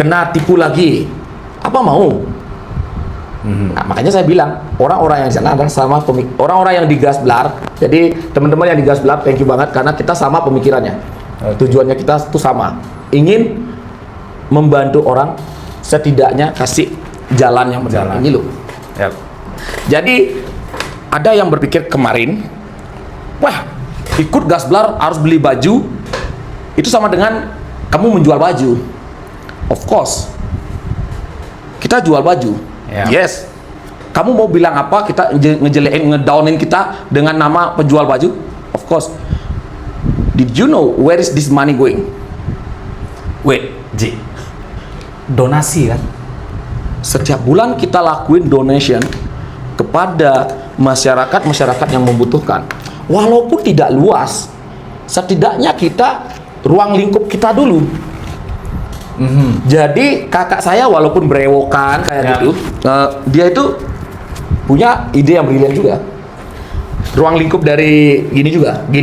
kena tipu lagi. Apa mau? Nah, makanya saya bilang orang-orang yang di sana adalah sama orang-orang yang di Gasblar. Jadi teman-teman yang di Gasblar, thank you banget karena kita sama pemikirannya. Tujuannya kita itu sama, ingin membantu orang, setidaknya kasih jalan yang benar. Ini loh. Yap. Jadi ada yang berpikir kemarin, wah ikut Gasblar harus beli baju, itu sama dengan kamu menjual baju. Of course, kita jual baju. Yes. Kamu mau bilang apa? Kita ngejelekin, ngedownin kita dengan nama penjual baju? Of course. Did you know where is this money going? Wait, Ji. Donasi kan? Setiap bulan kita lakuin donation kepada masyarakat yang membutuhkan. Walaupun tidak luas, setidaknya kita ruang lingkup kita dulu. Jadi kakak saya walaupun berewokan kayak gitu, dia itu punya ide yang brilian juga. Ruang lingkup dari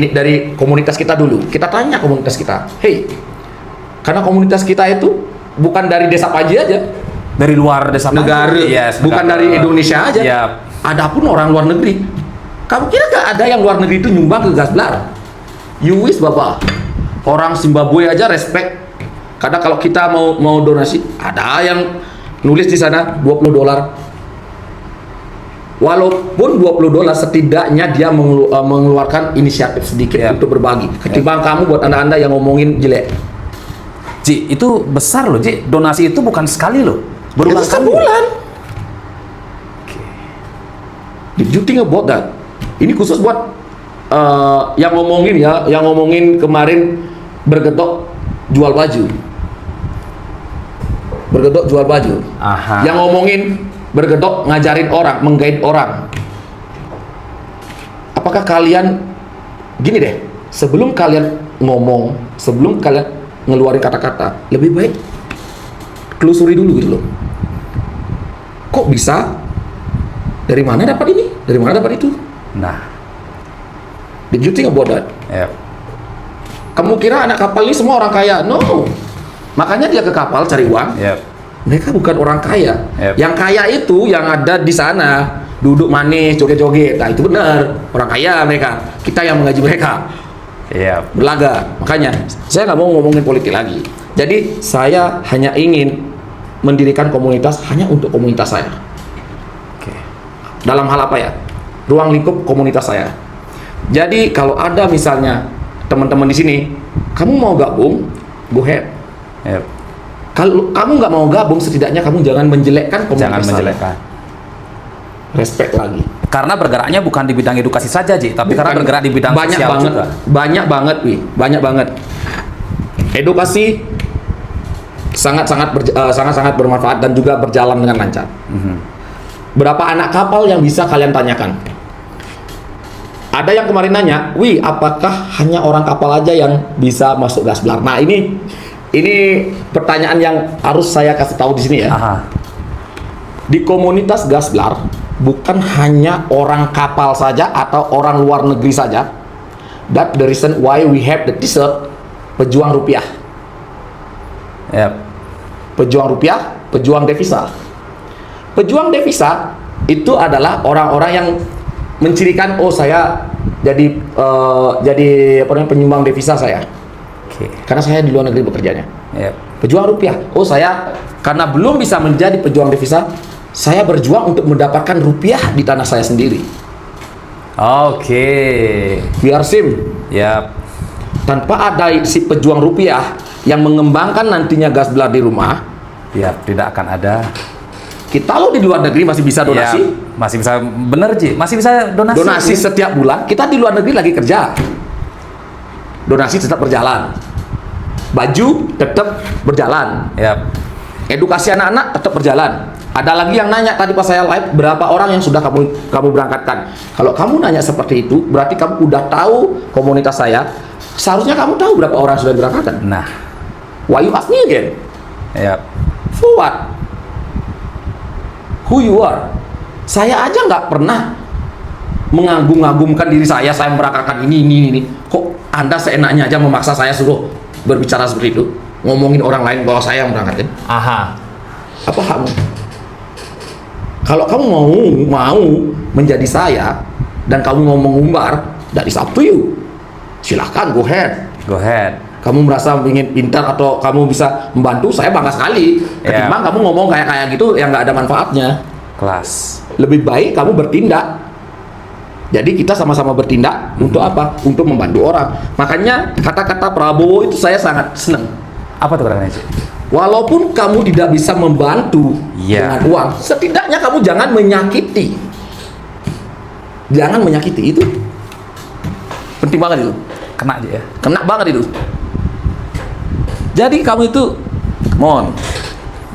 dari komunitas kita dulu. Kita tanya komunitas kita, hey, karena komunitas kita itu bukan dari desa Paji aja, Dari luar desa negara, bukan dari Indonesia aja. Yap. Adapun orang luar negeri. Kamu kira gak ada yang luar negeri itu nyumbang ke Gasblar? You wish bapak. Orang Zimbabwe aja respect. Karena kalau kita mau donasi, ada yang nulis di sana $20. Walaupun $20 setidaknya dia mengeluarkan inisiatif sedikit untuk berbagi. Ketimbang kamu buat anda-anda yang ngomongin jelek. Ji, itu besar loh, Ji. Donasi itu bukan sekali loh. Berulang Itu kali. sebulan. Did you think about that? Ini khusus buat yang ngomongin kemarin bergetok jual baju. Bergedok jual baju. Aha. Yang ngomongin bergedok ngajarin orang, menggait orang. Apakah kalian gini deh, sebelum kalian ngomong, sebelum kalian ngeluarin kata-kata, lebih baik telusuri dulu gitu loh. Kok bisa? Dari mana dapat ini? Dari mana dapat itu? Nah. Did you think about that? Yep. Kamu kira anak kapal ini semua orang kaya? No. Makanya dia ke kapal cari uang. Yep. Mereka bukan orang kaya. Yep. Yang kaya itu yang ada di sana, duduk manis, joget-joget. Nah itu benar, orang kaya mereka. Kita yang mengaji mereka. Yep. Berlaga. Makanya saya nggak mau ngomongin politik lagi. Jadi saya hanya ingin mendirikan komunitas hanya untuk komunitas saya. Oke. Dalam hal apa ya? Ruang lingkup komunitas saya. Jadi kalau ada misalnya teman-teman di sini, kamu mau gabung, go ahead. Yep. Kalau kamu nggak mau gabung, setidaknya kamu jangan menjelekkan komunitas. Jangan menjelekkan. Respect lagi. Karena bergeraknya bukan di bidang edukasi saja, Ji, tapi karena bergerak di bidang banyak sosial banget, juga. banyak banget, Wi, banyak banget. Edukasi sangat bermanfaat dan juga berjalan dengan lancar. Berapa anak kapal yang bisa kalian tanyakan? Ada yang kemarin nanya, Wi, apakah hanya orang kapal aja yang bisa masuk Gasblar? Nah ini pertanyaan yang harus saya kasih tahu di sini ya. Aha. Di komunitas Gasblar bukan hanya orang kapal saja atau orang luar negeri saja. That the reason why we have the t-shirt pejuang rupiah. Yep. Pejuang rupiah, pejuang devisa. Pejuang devisa itu adalah orang-orang yang mencirikan, oh saya jadi penyumbang devisa saya. Oke. Karena saya di luar negeri bekerjanya. Yep. Pejuang rupiah. Oh saya karena belum bisa menjadi pejuang devisa, saya berjuang untuk mendapatkan rupiah di tanah saya sendiri. Oke. Biar SIM. Yap. Tanpa ada si pejuang rupiah yang mengembangkan nantinya Gasblar di rumah, Yap, tidak akan ada. kita lo di luar negeri masih bisa donasi. Yap, masih bisa, bener, Ji. Masih bisa donasi. Donasi Ji. setiap bulan. Kita di luar negeri lagi kerja. Donasi tetap berjalan. Baju tetap berjalan. Yap. Edukasi anak-anak tetap berjalan. Ada lagi yang nanya tadi pas saya live, berapa orang yang sudah kamu berangkatkan? Kalau kamu nanya seperti itu, berarti kamu udah tahu komunitas saya. Seharusnya kamu tahu berapa orang sudah berangkatkan. Nah. Why you ask me again? Yap. For what? Who you are? Saya aja nggak pernah mengagum-agumkan diri saya berangkatkan ini. Kok Anda seenaknya aja memaksa saya suruh berbicara seperti itu? ngomongin orang lain bahwa saya yang berangkat kan? Aha. Apa hakmu? Kalau kamu mau menjadi saya dan kamu ngomong Umar, that is up to you. Silahkan, go ahead. Go ahead. Kamu merasa ingin pintar atau kamu bisa membantu, saya bangga sekali. Ketimbang kamu ngomong kayak gitu yang nggak ada manfaatnya. Kelas. Lebih baik kamu bertindak. Jadi kita sama-sama bertindak untuk apa? Untuk membantu orang. Makanya kata-kata Prabowo itu saya sangat senang. Apa tuh kata-katanya, Ci? Walaupun kamu tidak bisa membantu Iya. dengan uang, setidaknya kamu jangan menyakiti. Jangan menyakiti, itu penting banget itu. Kena aja ya. Kena banget itu. Jadi kamu itu, come on,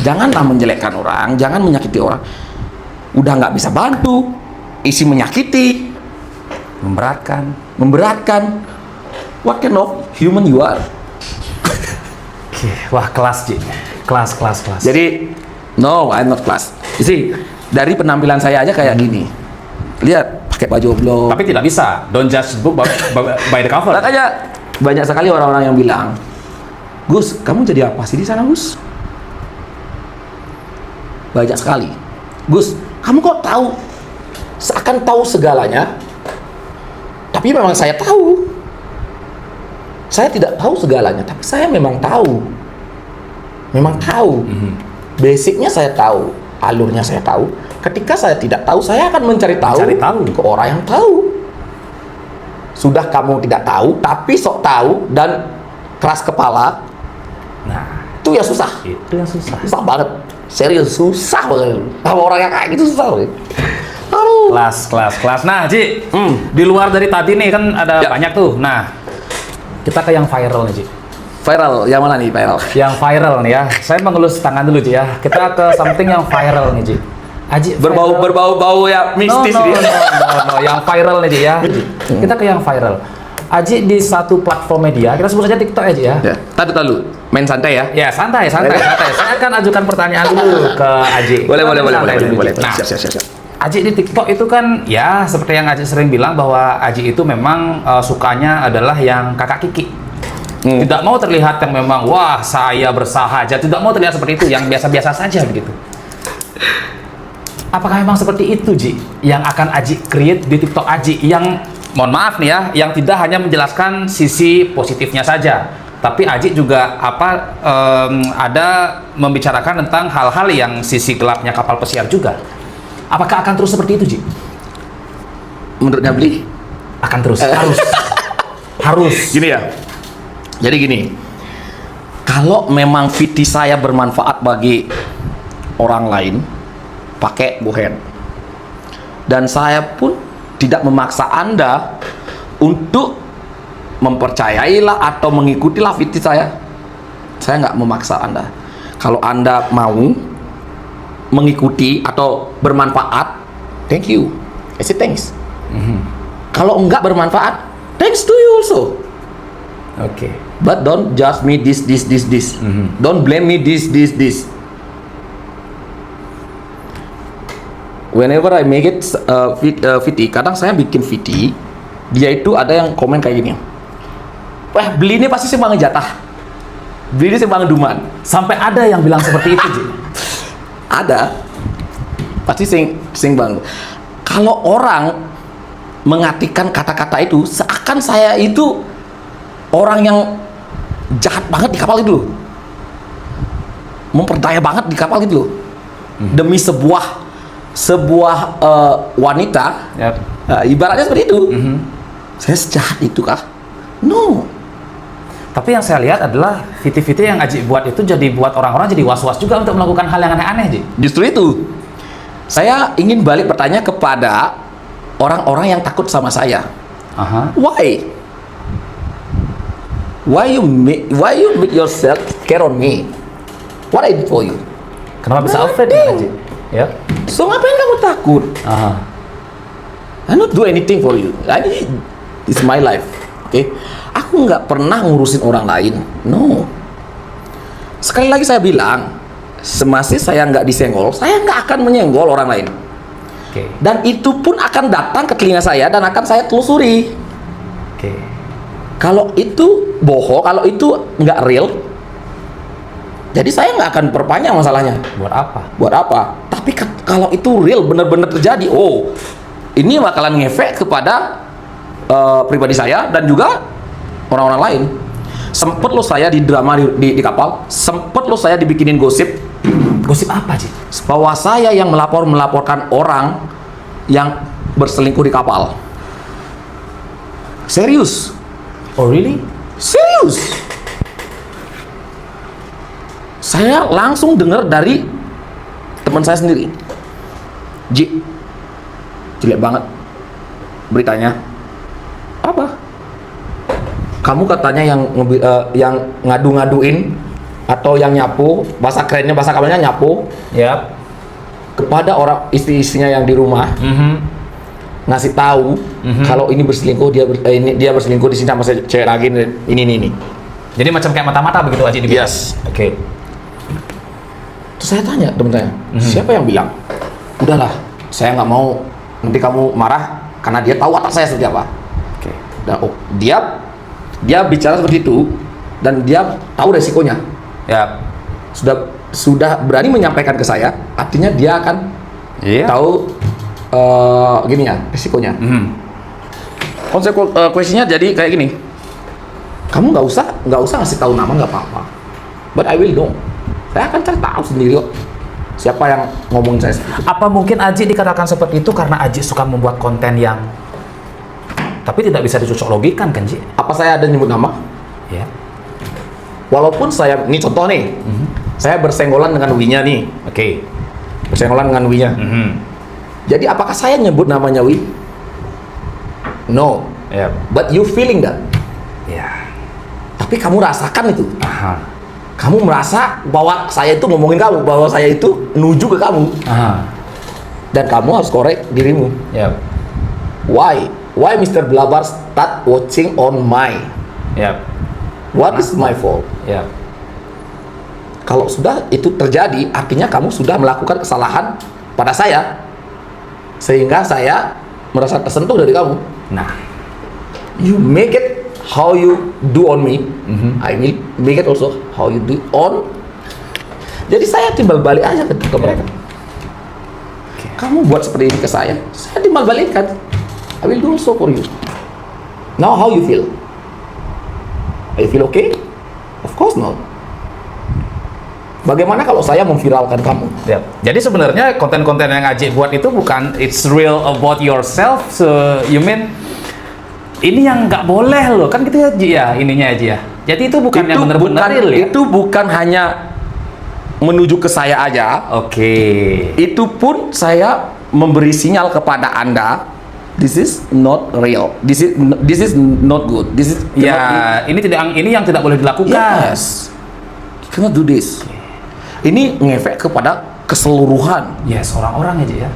janganlah menjelekkan orang, jangan menyakiti orang. Udah nggak bisa bantu, isi menyakiti, memberatkan. What kind of human you are? Oke, wah kelas, Ci. Kelas. Jadi, no, I'm not class. You see, dari penampilan saya aja kayak gini. Lihat, pakai baju oblong. Tapi tidak bisa. Don't judge the book by the cover. Makanya banyak sekali orang-orang yang bilang, Gus, kamu jadi apa sih di sana, Gus? Banyak sekali. Gus, kamu kok tahu? Seakan tahu segalanya. Tapi memang saya tahu. Saya tidak tahu segalanya, tapi saya memang tahu. Memang tahu. Basicnya saya tahu, alurnya saya tahu. Ketika saya tidak tahu, saya akan mencari tahu ke orang yang tahu. Sudah kamu tidak tahu, tapi sok tahu dan keras kepala. Nah, itu yang susah. itu yang susah. Susah banget. Serius, susah banget. Sama orang yang kayak gitu susah banget. Aduh. Kelas. Nah, Ci, di luar dari tadi nih kan ada banyak tuh. Nah, kita ke yang viral nih, Ci. Viral, yang mana nih viral? Yang viral nih ya. Saya mengelus tangan dulu, Ci ya. Kita ke something yang viral nih, Ci. Aji, berbau ya mistis dia. No, yang viral nih, Ci ya. Kita ke yang viral. Aji di satu platform media, kita sebut saja TikTok aja ya. Ya, tadu. Main santai ya. Ya, santai. Saya akan ajukan pertanyaan dulu ke Aji. Boleh. Nah, Siap. Aji di TikTok itu kan ya seperti yang Aji sering bilang bahwa Aji itu memang sukanya adalah yang kakak kiki. Tidak mau terlihat yang memang wah saya bersahaja, tidak mau terlihat seperti itu, yang biasa-biasa saja begitu. Apakah memang seperti itu, Ji, yang akan Aji create di TikTok Aji yang mohon maaf nih ya, yang tidak hanya menjelaskan sisi positifnya saja, tapi Aji juga ada membicarakan tentang hal-hal yang sisi gelapnya kapal pesiar juga. Apakah akan terus seperti itu, Ji? Menurut Nabli akan terus, harus. Gini ya. Jadi gini. Kalau memang VT saya bermanfaat bagi orang lain, pakai go ahead. Dan saya pun tidak memaksa Anda untuk mempercayailah atau mengikutilah VT saya. Saya nggak memaksa Anda. Kalau Anda mau mengikuti atau bermanfaat, thank you. I say thanks. Kalau enggak bermanfaat, thanks to you also. Oke. But don't judge me this. Don't blame me this. Whenever I make it VT, kadang saya bikin VT, dia itu ada yang komen kayak gini. Wah, beli ini pasti sembang jatah. Beli ini sembang duman. Sampai ada yang bilang seperti itu, Ji. Ada. Pasti sing bang. Kalau orang mengartikan kata-kata itu seakan saya itu orang yang jahat banget di kapal itu loh. Memperdaya banget di kapal itu loh. Demi sebuah wanita. Yep. Ibaratnya seperti itu. Saya sejahat itu kah? No. Tapi yang saya lihat adalah VT-VT yang Aji buat itu jadi buat orang-orang jadi was-was juga untuk melakukan hal yang aneh-aneh, Ji. Justru itu. Saya ingin balik bertanya kepada orang-orang yang takut sama saya. Why? Why you make yourself care on me? What I did for you? Kenapa bisa afraid, Aji? Ya. So ngapain kamu takut? I not do anything for you. It's my life. Okay? Aku nggak pernah ngurusin orang lain. No. Sekali lagi saya bilang, semasa saya nggak disenggol, saya nggak akan menyenggol orang lain. Okay. Dan itu pun akan datang ke telinga saya dan akan saya telusuri. Okay. Kalau itu bohong, kalau itu nggak real, Jadi saya nggak akan perpanjang masalahnya. Buat apa? Buat apa? Tapi kalau itu real, benar-benar terjadi, oh, ini bakalan ngefek kepada pribadi saya dan juga orang-orang lain. Sempet lo saya di drama di kapal, sempet lo saya dibikinin gosip. Gosip apa, Ji? Bahwa saya yang melaporkan orang yang berselingkuh di kapal. Serius. Oh, really? Serius. Saya langsung dengar dari teman saya sendiri. Ji, jelek banget beritanya. Apa? Kamu katanya yang ngadu-ngaduin atau yang nyapu, bahasa kerennya, bahasa kamarnya nyapu, Ya. kepada orang istri-istrinya yang di rumah, ngasih tahu kalau ini berselingkuh, dia berselingkuh di sini sama cewek lagi, ini. Jadi macam kayak mata-mata begitu aja dibilang. Yes. Oke. Terus saya tanya temen saya, siapa yang bilang? Udahlah, saya nggak mau nanti kamu marah karena dia tahu watak saya seperti apa. Oke. Dan dia bicara seperti itu dan dia tahu resikonya. Ya. Sudah berani menyampaikan ke saya, artinya dia akan tahu gini ya resikonya. Konsekuensinya jadi kayak gini. Kamu nggak usah ngasih tahu nama, nggak apa-apa. But I will know. Saya akan cari tahu sendiri kok siapa yang ngomongin saya seperti itu. Apa mungkin Aji dikatakan seperti itu karena Aji suka membuat konten yang tapi tidak bisa dicocok-logikan kan, Ji? Apa saya ada nyebut nama? Ya. Walaupun saya, ini contoh nih, saya bersenggolan dengan Winya nih. Oke. Bersenggolan dengan Winya. Jadi apakah saya nyebut namanya Wi? No. Ya. But you feeling that? Ya. Tapi kamu rasakan itu. Aha. Kamu merasa bahwa saya itu ngomongin kamu, bahwa saya itu nuju ke kamu. Aha. Dan kamu harus korek dirimu. Ya. Why? Why Mr. Blabar start watching on my? Ya. What is my fault? Ya. Kalau sudah itu terjadi, artinya kamu sudah melakukan kesalahan pada saya. Sehingga saya merasa tersentuh dari kamu. Nah. You make it how you do on me, I will make it also how you do on. Jadi saya timbal balik aja ke mereka. Kamu buat seperti ini ke saya timbal balikkan. I will do also for you. Now how you feel? You feel okay? Of course not. Bagaimana kalau saya memviralkan kamu? Ya. Jadi sebenarnya konten-konten yang Aji buat itu bukan it's real about yourself, so you mean ini yang nggak boleh loh, kan gitu ya, Ji, ya ininya aja ya. Jadi itu bukan yang benar-benar real ya. Itu bukan hanya menuju ke saya aja. Oke. Itu pun saya memberi sinyal kepada Anda, this is not real. This is not good. This is Ya, ini yang tidak boleh dilakukan. Yes. You cannot do this. Ini ngefek kepada keseluruhan. Yes, orang-orang aja ya.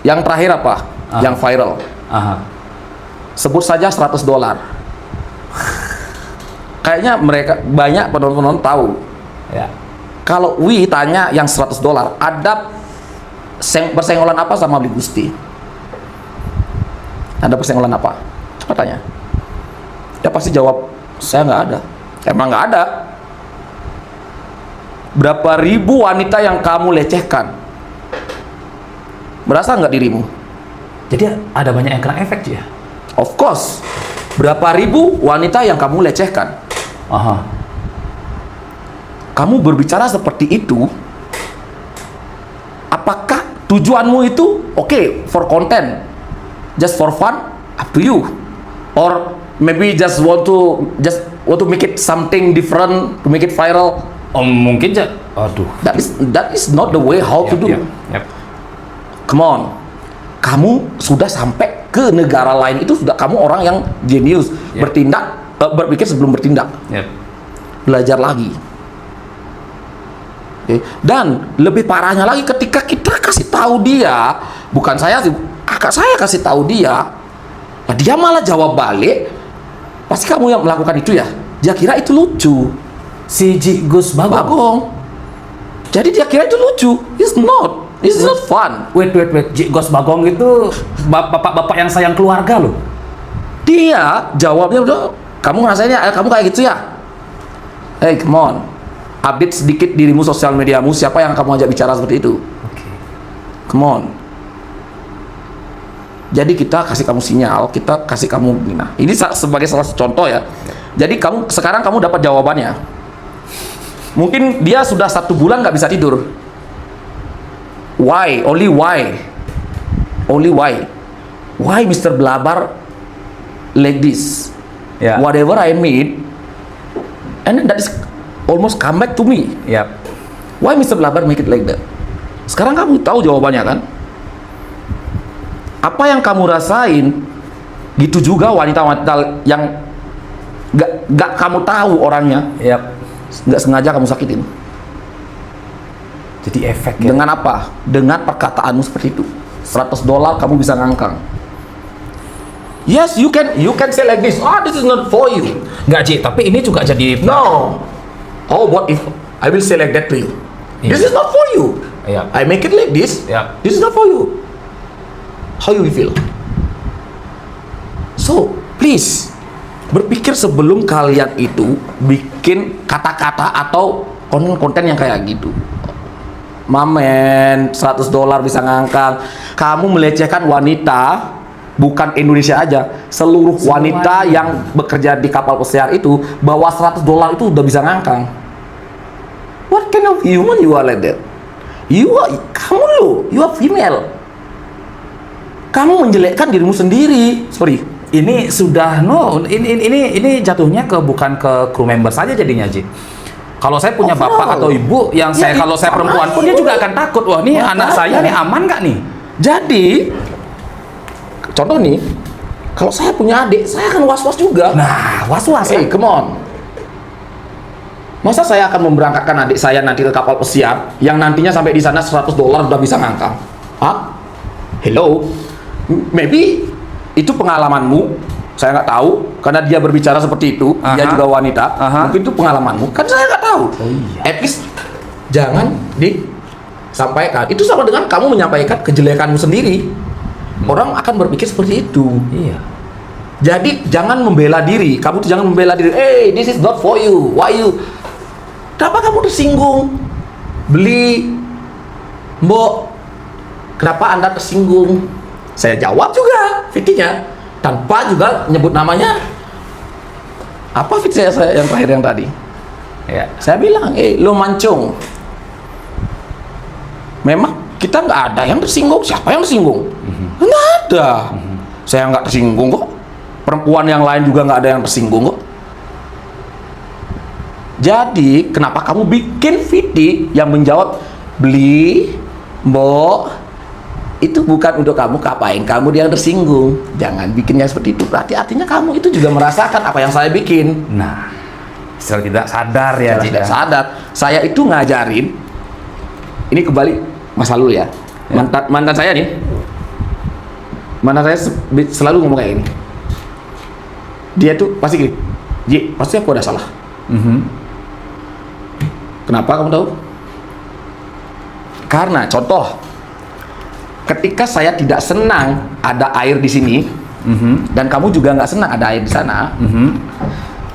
Yang terakhir apa? Yang viral. Aha. Sebut saja $100. Kayaknya mereka banyak penonton tahu. Ya. Kalau Wi tanya yang $100, ada persenggolan apa sama Beli Gusti? Ada persenggolan apa? Coba tanya. Dia pasti jawab, saya nggak ada. Emang nggak ada. Berapa ribu wanita yang kamu lecehkan? Merasa nggak dirimu? Jadi ada banyak yang kena efek ya. Of course. Berapa ribu wanita yang kamu lecehkan? Aha. Kamu berbicara seperti itu, apakah tujuanmu itu okay for content, just for fun, up to you, or maybe just want to make it something different to make it viral? Mungkin aduh. That is not the way how to do. Yep. Come on, kamu sudah sampai ke negara lain, itu sudah kamu orang yang jenius. Bertindak, berpikir sebelum bertindak. Belajar lagi. Dan lebih parahnya lagi ketika kita kasih tahu dia, bukan saya sih, kakak saya kasih tahu dia, nah dia malah jawab balik, pasti kamu yang melakukan itu ya. Dia kira itu lucu. Si Gus Bagong. Jadi dia kira itu lucu. It's not. It's not fun. Wait. Gus Bagong itu bapak-bapak yang sayang keluarga loh. Dia jawabnya udah, kamu ngerasainnya, kamu kayak gitu ya? Hey, come on. update sedikit dirimu sosial mediamu, siapa yang kamu ajak bicara seperti itu? Come on. Jadi kita kasih kamu sinyal, kita kasih kamu, nah ini sebagai salah satu contoh ya. Jadi sekarang kamu dapat jawabannya. Mungkin dia sudah 1 bulan nggak bisa tidur. Why? Only why? Only why? Why Mr. Blabar like this? Yeah. Whatever I made, and then that is almost come back to me. Yep. Why Mr. Blabar make it like that? Sekarang kamu tahu jawabannya kan? Apa yang kamu rasain, gitu juga wanita-wanita yang gak kamu tahu orangnya, Yep. nggak sengaja kamu sakitin. Jadi efek ya. Dengan apa? Dengan perkataanmu seperti itu. $100 kamu bisa ngangkang. Yes, you can say like this. Ah, this is not for you. Nggak, Ji, tapi ini juga jadi No. How about if I will say like that to you? Yeah. This is not for you. Yeah. I make it like this. Yeah. This is not for you. How you will feel? So, please berpikir sebelum kalian itu bikin kata-kata atau konten-konten yang kayak gitu. Mamen, $100 bisa ngangkang. Kamu melecehkan wanita, bukan Indonesia aja, seluruh wanita yang bekerja di kapal pesiar itu, bahwa $100 itu udah bisa ngangkang. What kind of human you are like that? Kamu you are female. Kamu menjelekkan dirimu sendiri. Sorry. ini sudah ini jatuhnya bukan ke crew member saja jadinya, Ji. Kalau saya punya bapak atau ibu yang kalau saya perempuan pun dia juga akan takut. Wah, nih anak saya nih aman nggak nih? Jadi contoh nih, kalau saya punya adik, saya akan was-was juga. Nah, was-was. Hey, come on. Masa saya akan memberangkatkan adik saya nanti ke kapal pesiar yang nantinya sampai di sana $100 udah bisa ngangkang? Hah? Hello? Maybe itu pengalamanmu. Saya nggak tahu, karena dia berbicara seperti itu, dia juga wanita. Mungkin itu pengalamanmu, kan saya nggak tahu. Oh, iya. At least jangan disampaikan. Itu sama dengan kamu menyampaikan kejelekanmu sendiri. Orang akan berpikir seperti itu. Iya. Jadi jangan membela diri. Kamu tuh jangan membela diri. Hey, this is not for you. Why you? Kenapa kamu tersinggung? Beli, Mbok. Kenapa Anda tersinggung? Saya jawab juga fitinya. Tanpa juga nyebut namanya. Apa fit saya yang terakhir yang tadi? Ya. Saya bilang, lo mancung. Memang kita nggak ada yang tersinggung. Siapa yang tersinggung? Nggak ada. Saya nggak tersinggung kok. Perempuan yang lain juga nggak ada yang tersinggung kok. Jadi kenapa kamu bikin video yang menjawab beli, Mbok? Itu bukan untuk kamu, kapain kamu dia yang tersinggung. Jangan bikinnya seperti itu. Berarti artinya kamu itu juga merasakan apa yang saya bikin. Nah, secara tidak sadar ya. Tidak sadar. Saya itu ngajarin. Ini kembali masa lalu ya. Mantan saya nih. Mantan saya selalu ngomong kayak gini. Dia tuh pasti gini. Ji, pasti aku ada salah. Kenapa kamu tahu? Karena contoh, ketika saya tidak senang ada air di sini, dan kamu juga nggak senang ada air di sana,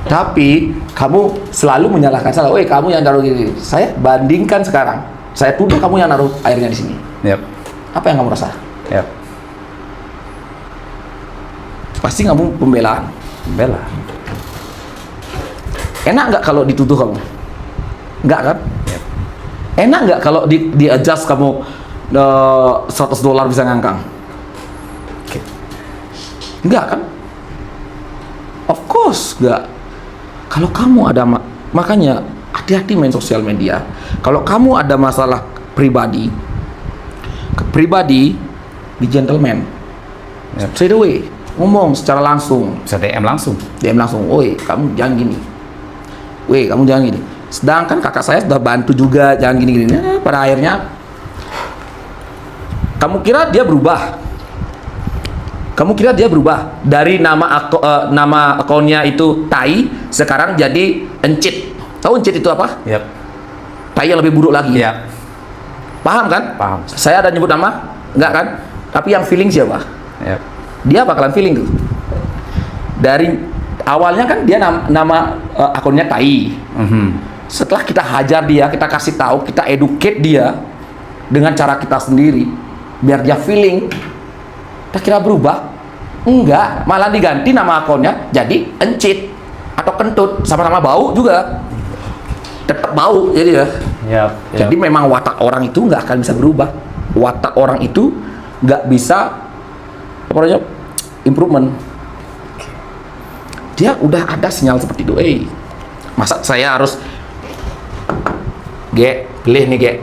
tapi kamu selalu menyalahkan saya. Woi, kamu yang naruh gini. Saya bandingkan sekarang. Saya tuduh kamu yang naruh airnya di sini. Yep. Apa yang kamu rasa? Yep. Pasti kamu pembelaan. Bela. Enak nggak kalau dituduh kamu? Nggak kan? Yep. Enak nggak kalau di adjust kamu $100 bisa ngangkang? Okay. Enggak kan? Of course enggak. Kalau kamu ada makanya hati-hati main sosial media. Kalau kamu ada masalah pribadi, be gentleman. Yep. Straight away ngomong secara langsung. Bisa DM langsung. DM langsung. Woi, kamu jangan gini. Woi, kamu jangan gini. Sedangkan kakak saya sudah bantu juga, jangan gini-gini. Nah, pada akhirnya kamu kira dia berubah? Kamu kira dia berubah dari nama akunnya itu Tai, sekarang jadi Encit. Tahu Encit itu apa? Yep. Tai yang lebih buruk lagi. Yep. Paham kan? Paham. Saya ada nyebut nama? Enggak kan? Tapi yang feeling siapa? Yep. Dia bakalan feeling tuh. Dari awalnya kan dia nama akunnya Tai. Setelah kita hajar dia, kita kasih tahu, kita educate dia dengan cara kita sendiri, biar dia feeling, kita kira berubah? Enggak, malah diganti nama akunnya jadi encit atau kentut, sama-sama bau juga, tetap bau jadi ya. Jadi memang watak orang itu nggak akan bisa berubah. Watak orang itu nggak bisa apa namanya improvement. Dia udah ada sinyal seperti itu. Masa saya harus pilih nih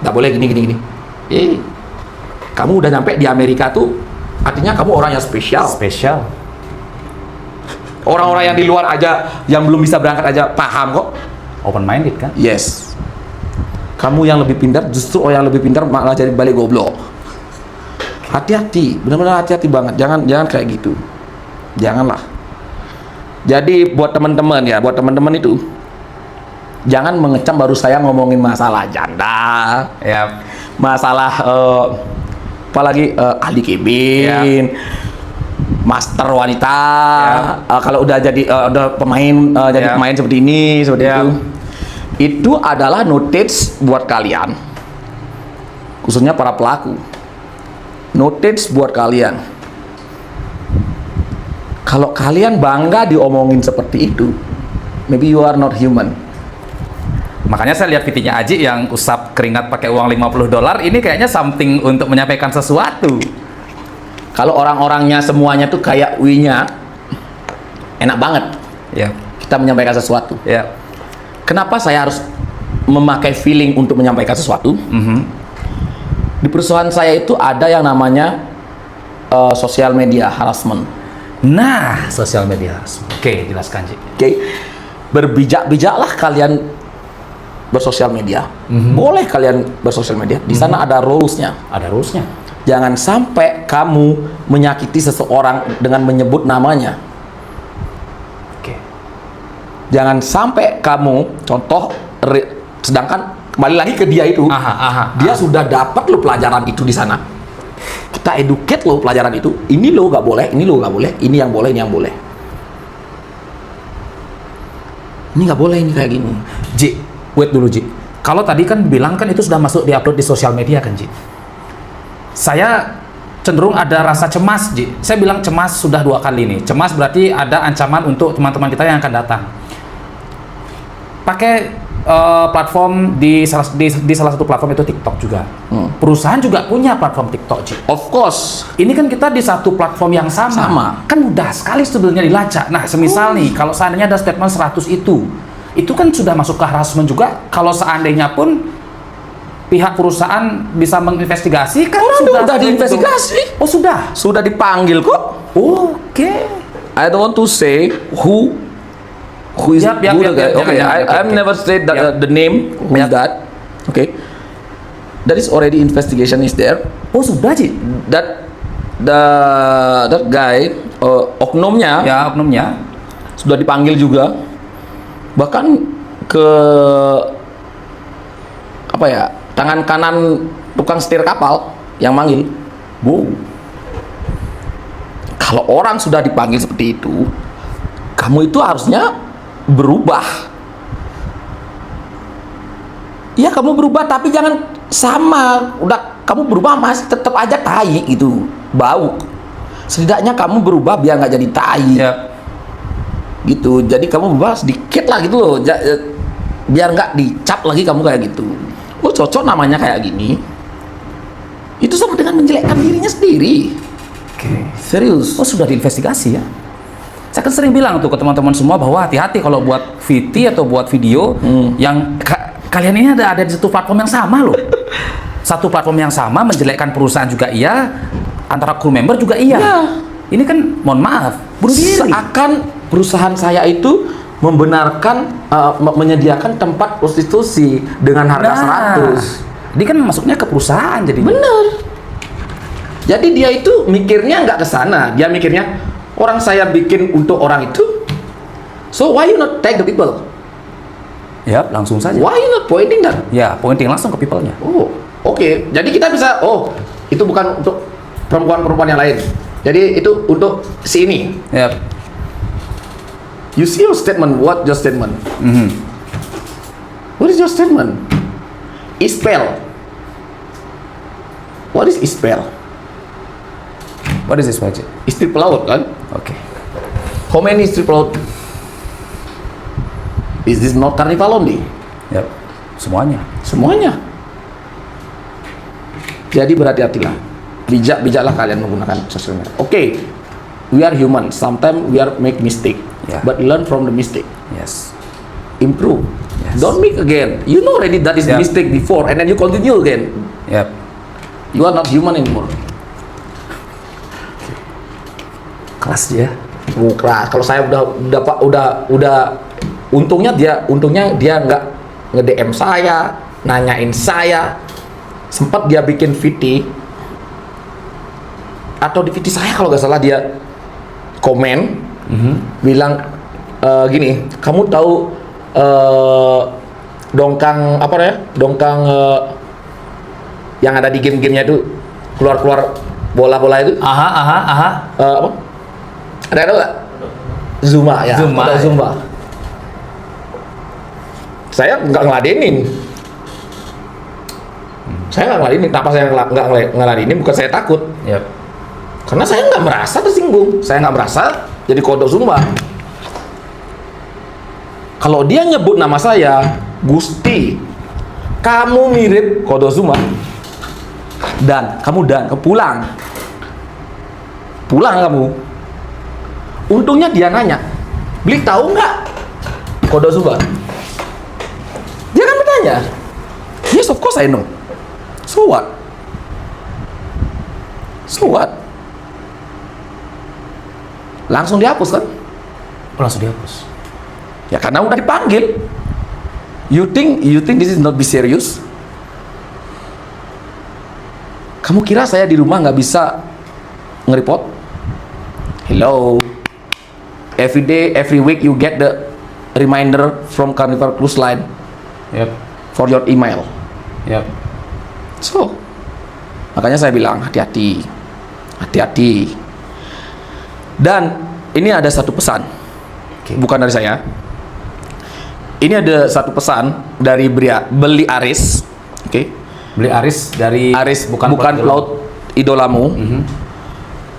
nggak boleh gini. Kamu udah nyampe di Amerika tuh, artinya kamu orang yang spesial. Orang-orang yang di luar aja, yang belum bisa berangkat aja paham kok. Open minded kan? Yes. Kamu yang lebih pintar, justru orang yang lebih pintar malah jadi balik goblok. Hati-hati, benar-benar hati-hati banget. Jangan kayak gitu. Janganlah. Jadi buat teman-teman itu, jangan mengecam baru saya ngomongin masalah janda, masalah apalagi ahli kebin, master wanita. Kalau udah jadi udah pemain jadi pemain seperti ini, seperti itu adalah notice buat kalian, khususnya para pelaku. Notice buat kalian. Kalau kalian bangga diomongin seperti itu, maybe you are not human. Makanya saya lihat videonya Aji yang usap keringat pakai uang $50, ini kayaknya something untuk menyampaikan sesuatu. Kalau orang-orangnya semuanya tuh kayak Wi-nya, enak banget. Kita menyampaikan sesuatu. Kenapa saya harus memakai feeling untuk menyampaikan sesuatu? Di perusahaan saya itu ada yang namanya sosial media harassment. Nah, sosial media harassment. Oke, jelaskan Ji. Berbijak-bijaklah kalian bersosial media. Boleh kalian bersosial media. Di sana ada rules-nya. Jangan sampai kamu menyakiti seseorang dengan menyebut namanya. Jangan sampai kamu sedangkan kembali lagi ke dia itu. Dia sudah dapat lo pelajaran itu di sana. Kita educate lo pelajaran itu. Ini lo nggak boleh, ini lo nggak boleh, ini yang boleh, ini yang boleh. Ini nggak boleh, ini kayak gini. Ji, wait dulu Ji. Kalau tadi kan bilang kan itu sudah masuk diupload di sosial media kan Ji. Saya cenderung ada rasa cemas Ji. Saya bilang cemas sudah 2 kali nih. Cemas berarti ada ancaman untuk teman-teman kita yang akan datang. Pakai platform di salah satu platform itu TikTok juga. Perusahaan juga punya platform TikTok Ji. Of course. Ini kan kita di satu platform yang sama. Kan mudah sekali sebenarnya dilacak. Nah, semisal nih kalau seandainya ada statement 100 itu kan sudah masuk ke harassment juga. Kalau seandainya pun pihak perusahaan bisa menginvestigasi kan sudah diinvestigasi. Oh, sudah dipanggil kok. Oke. I don't want to say who is the guy. Okay, I've never said that the name who is that. Okay. That is already investigation is there. Oh, sudah Ji. That guy oknumnya sudah dipanggil juga. Bahkan ke tangan kanan tukang setir kapal yang manggil. Kalau orang sudah dipanggil seperti itu, kamu itu harusnya berubah. Iya, kamu berubah, tapi jangan sama. Udah kamu berubah masih tetap aja tai gitu, bau. Setidaknya kamu berubah biar nggak jadi tai. Gitu. Jadi kamu berubah sedikit lah gitu loh, biar nggak dicap lagi kamu kayak gitu. Oh, cocok namanya kayak gini. Itu sama dengan menjelekkan dirinya sendiri. Serius. Oh, sudah diinvestigasi ya. Saya kan sering bilang tuh ke teman-teman semua bahwa hati-hati kalau buat VT atau buat video yang kalian ini ada di satu platform yang sama loh. Satu platform yang sama, menjelekkan perusahaan juga iya, antara kru member juga iya. Ini kan mohon maaf, bunuh diri. Seakan perusahaan saya itu membenarkan menyediakan tempat prostitusi dengan harga 100. Dia kan masuknya ke perusahaan jadi. Bener. Jadi dia itu mikirnya nggak ke sana. Dia mikirnya orang saya bikin untuk orang itu. So why you not take the people? Ya, langsung saja. Why you not pointing that? Ya, pointing langsung ke people-nya. Oh, oke. Jadi kita bisa, itu bukan untuk perempuan-perempuan yang lain. Jadi itu untuk si ini. Yep. You see your statement, what your statement? What is your statement? Ispel. What is ispel? What is this, Pak Haji? Istri pelaut kan? Oke. How many istri pelaut? Is this not carnival only? Yap. Semuanya. Semuanya. Jadi berhati-hatilah. Bijak-bijaklah kalian menggunakan sosial media. Oke, we are human. Sometimes we are make mistake. Yeah. But learn from the mistake. Yes. Improve. Yes. Don't make again. You know already that is Yeah. mistake before, and then you continue again. Yap. You are not human anymore. Kelas dia. Keras. Kalau saya udah untungnya dia nggak nge-DM saya, nanyain saya. Sempat dia bikin VT atau di VT saya kalau nggak salah dia komen bilang gini, kamu tahu dongkang apa ya? Dongkang yang ada di game-gamenya itu keluar bola-bola itu. Aha. Apa? Ada nggak? Zumba ya. Zumba. Atau Zumba. Saya nggak ngeladenin. Saya nggak ngeladenin. Kenapa saya nggak ngeladenin? Bukan saya takut. Yap. Karena saya nggak merasa tersinggung. Saya nggak merasa jadi kodok Zumba. Kalau dia nyebut nama saya, Gusti, kamu mirip kodok Zumba. Kamu pulang kamu. Untungnya dia nanya, Beli tahu nggak kodok Zumba? Dia kan bertanya, yes of course I know. So what? Langsung dihapus kan? Langsung dihapus. Ya karena udah dipanggil. You think this is not be serious? Kamu kira saya di rumah nggak bisa nge-report? Hello. Every day, every week you get the reminder from Carnival Cruise Line Yap. for your email. Yap. So, makanya saya bilang hati-hati. Dan ini ada satu pesan, bukan dari saya. Ini ada satu pesan dari Beli Aris, Beli Aris dari Aris bukan pelaut idolamu.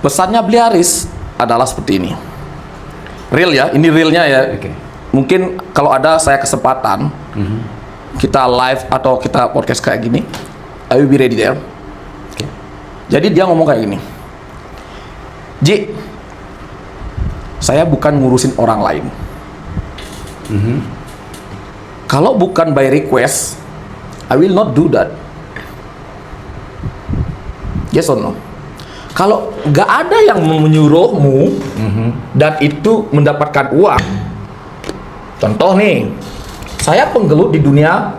Pesannya Beli Aris adalah seperti ini. Real ya, ini realnya ya. Mungkin kalau ada saya kesempatan, kita live atau kita podcast kayak gini, I will be ready there. Jadi dia ngomong kayak gini, Ji, saya bukan ngurusin orang lain. Kalau bukan by request, I will not do that. Yes or no? Kalau nggak ada yang menyuruhmu dan itu mendapatkan uang, contoh nih, saya penggelut di dunia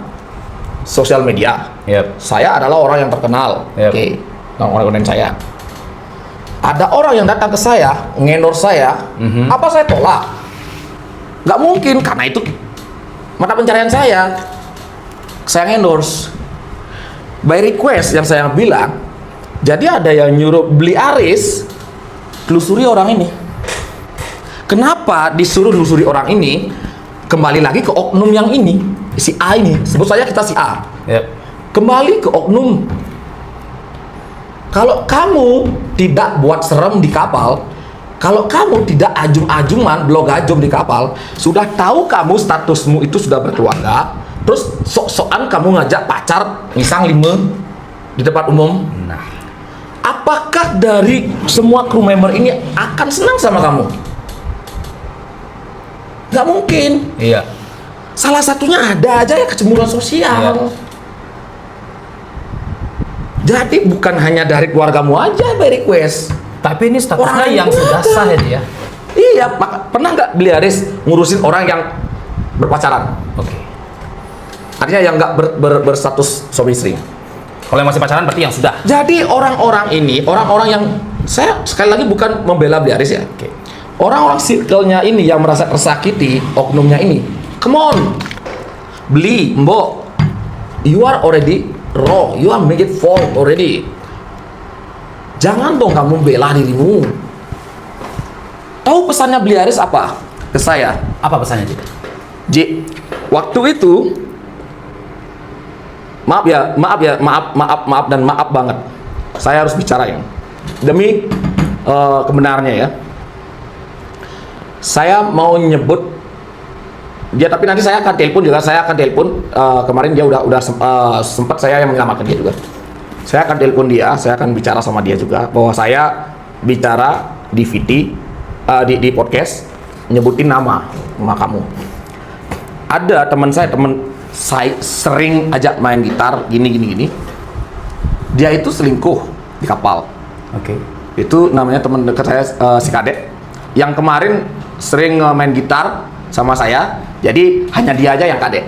sosial media. Yep. Saya adalah orang yang terkenal. Yep. Orang-orang saya. Ada orang yang datang ke saya, ngendorse saya, apa saya tolak? Nggak mungkin, karena itu mata pencarian saya. Saya ngendorse. By request yang saya bilang, jadi ada yang nyuruh Beli Aris telusuri orang ini. Kenapa disuruh telusuri orang ini? Kembali lagi ke oknum yang ini, si A ini. Sebut saja kita si A. Yep. Kembali ke oknum. Kalau kamu tidak buat serem di kapal, kalau kamu tidak ajum-ajuman, blog ajum di kapal, sudah tahu kamu statusmu itu sudah berkeluarga, terus sok-sokan kamu ngajak pacar, misal 5 di tempat umum. Nah, Apakah dari semua kru member ini akan senang sama kamu? Nggak mungkin. iya. Salah satunya ada aja ya kecemburuan sosial. Iya. Jadi bukan hanya dari keluargamu aja by request. Tapi ini statusnya Orang yang itu sudah ada. sah ya dia. Iya, pernah nggak Beli Aris ngurusin orang yang berpacaran? Oke. Artinya yang nggak berstatus suami istri. Kalau yang masih pacaran berarti yang sudah. Jadi orang-orang ini, orang-orang yang saya sekali lagi bukan membela Beli Aris ya. Oke. Orang-orang circle-nya ini yang merasa tersakiti, oknumnya ini. Come on. Beli, Mbok. You are already wrong. You are make it fall already. Jangan dong kamu bela dirimu. Tahu pesannya Beli Aris apa? Ke saya. Apa pesannya, Ji? Ji, waktu itu Maaf ya, maaf dan maaf banget. Saya harus bicara ya. Demi kebenarannya ya. Saya mau nyebut dia, tapi nanti saya akan telepon juga. Saya akan telepon kemarin dia udah sempat saya yang menyelamatkan dia juga. Saya akan telepon dia, saya akan bicara sama dia juga bahwa saya bicara di VT di podcast nyebutin nama kamu. Ada teman saya sering ajak main gitar gini. Dia itu selingkuh di kapal. Oke. Itu namanya teman dekat saya, si Kadek yang kemarin sering main gitar sama saya. Jadi hanya dia aja yang Kadek.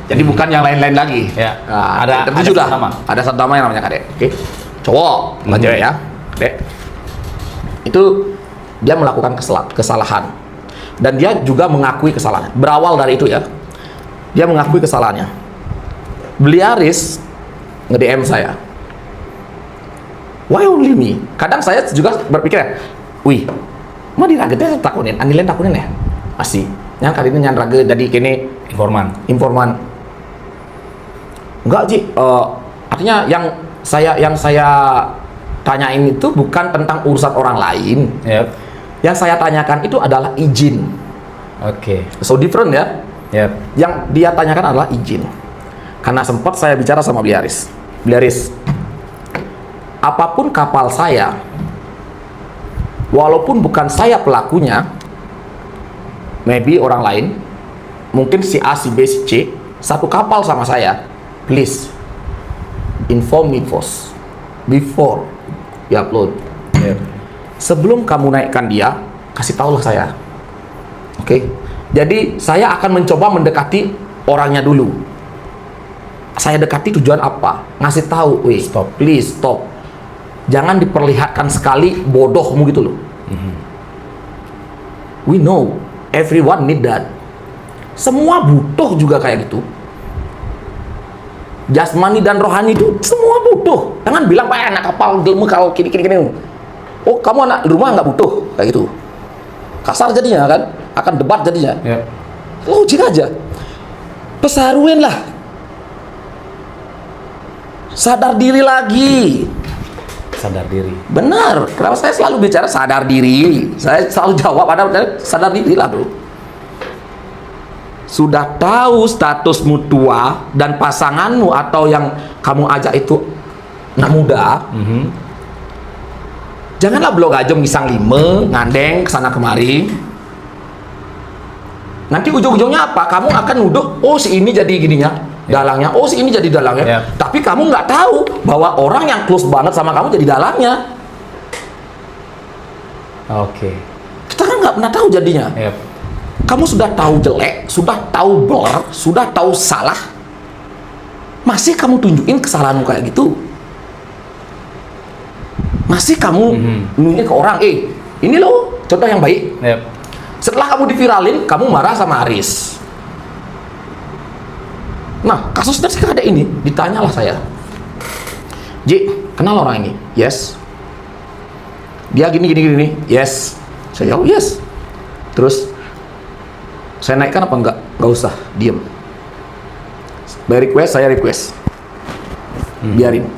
Jadi bukan yang lain-lain lagi. Ya. Nah, ada sudah nama. ada satu nama yang namanya Kadek. Oke. Cowok, bukan cewek ya. Kadek. Itu dia melakukan kesalahan. Dan dia juga mengakui kesalahannya. Berawal dari itu ya. Dia mengakui kesalahannya. Bliaris nge-DM saya. Why only me? Kadang saya juga berpikir ya, wih, mau diragetnya takunin, anilen takunin ya? Masih. Yang kali ini nyan rage jadi kini informan. Enggak, Ji. Artinya yang saya tanyain itu bukan tentang urusan orang lain. Yep. Yang saya tanyakan itu adalah izin. Oke. So different ya. Yep. Yang dia tanyakan adalah izin. Karena sempat saya bicara sama Bliaris, apapun kapal saya, walaupun bukan saya pelakunya, maybe orang lain, mungkin si A, si B, si C, satu kapal sama saya, please inform me first before you upload. Yep. Sebelum kamu naikkan dia, kasih tahulah saya. Oke. Jadi saya akan mencoba mendekati orangnya dulu. Saya dekati tujuan apa? Ngasih tahu, weh, Stop. please stop. Jangan diperlihatkan sekali bodohmu gitu loh. We know everyone need that. Semua butuh juga kayak gitu. Jasmani dan rohani itu semua butuh. Jangan bilang pak anak kapal ilmu kalau kini. Oh kamu anak di rumah nggak butuh kayak gitu. Kasar jadinya kan, akan debat jadinya. Yep. Logik aja. Pesaruin lah. Sadar diri lagi. Sadar diri. Benar. Kenapa saya selalu bicara sadar diri? Saya selalu jawab ada sadar diri lah bro. Sudah tahu statusmu tua dan pasanganmu atau yang kamu ajak itu anak muda. Janganlah blok aja ngisang lima, ngandeng kesana kemari. Nanti ujung-ujungnya apa? Kamu akan nuduh, oh si ini jadi gininya, dalangnya. Oh si ini jadi dalangnya. Yeah. Tapi kamu nggak tahu bahwa orang yang close banget sama kamu jadi dalangnya. Oke. Kita kan nggak pernah tahu jadinya. Yep. Kamu sudah tahu jelek, sudah tahu blur, sudah tahu salah, masih kamu tunjukin kesalahanmu kayak gitu. Masih kamu nunjuk ke orang, ini loh contoh yang baik. Yep. Setelah kamu diviralin, kamu marah sama Aris. Nah, kasusnya sih ada ini, ditanyalah saya. Ji, kenal orang ini? Yes. Dia gini. Yes. Saya jawab yes. Terus saya naikkan apa enggak? Enggak usah, diem. By request, saya request. Biarin.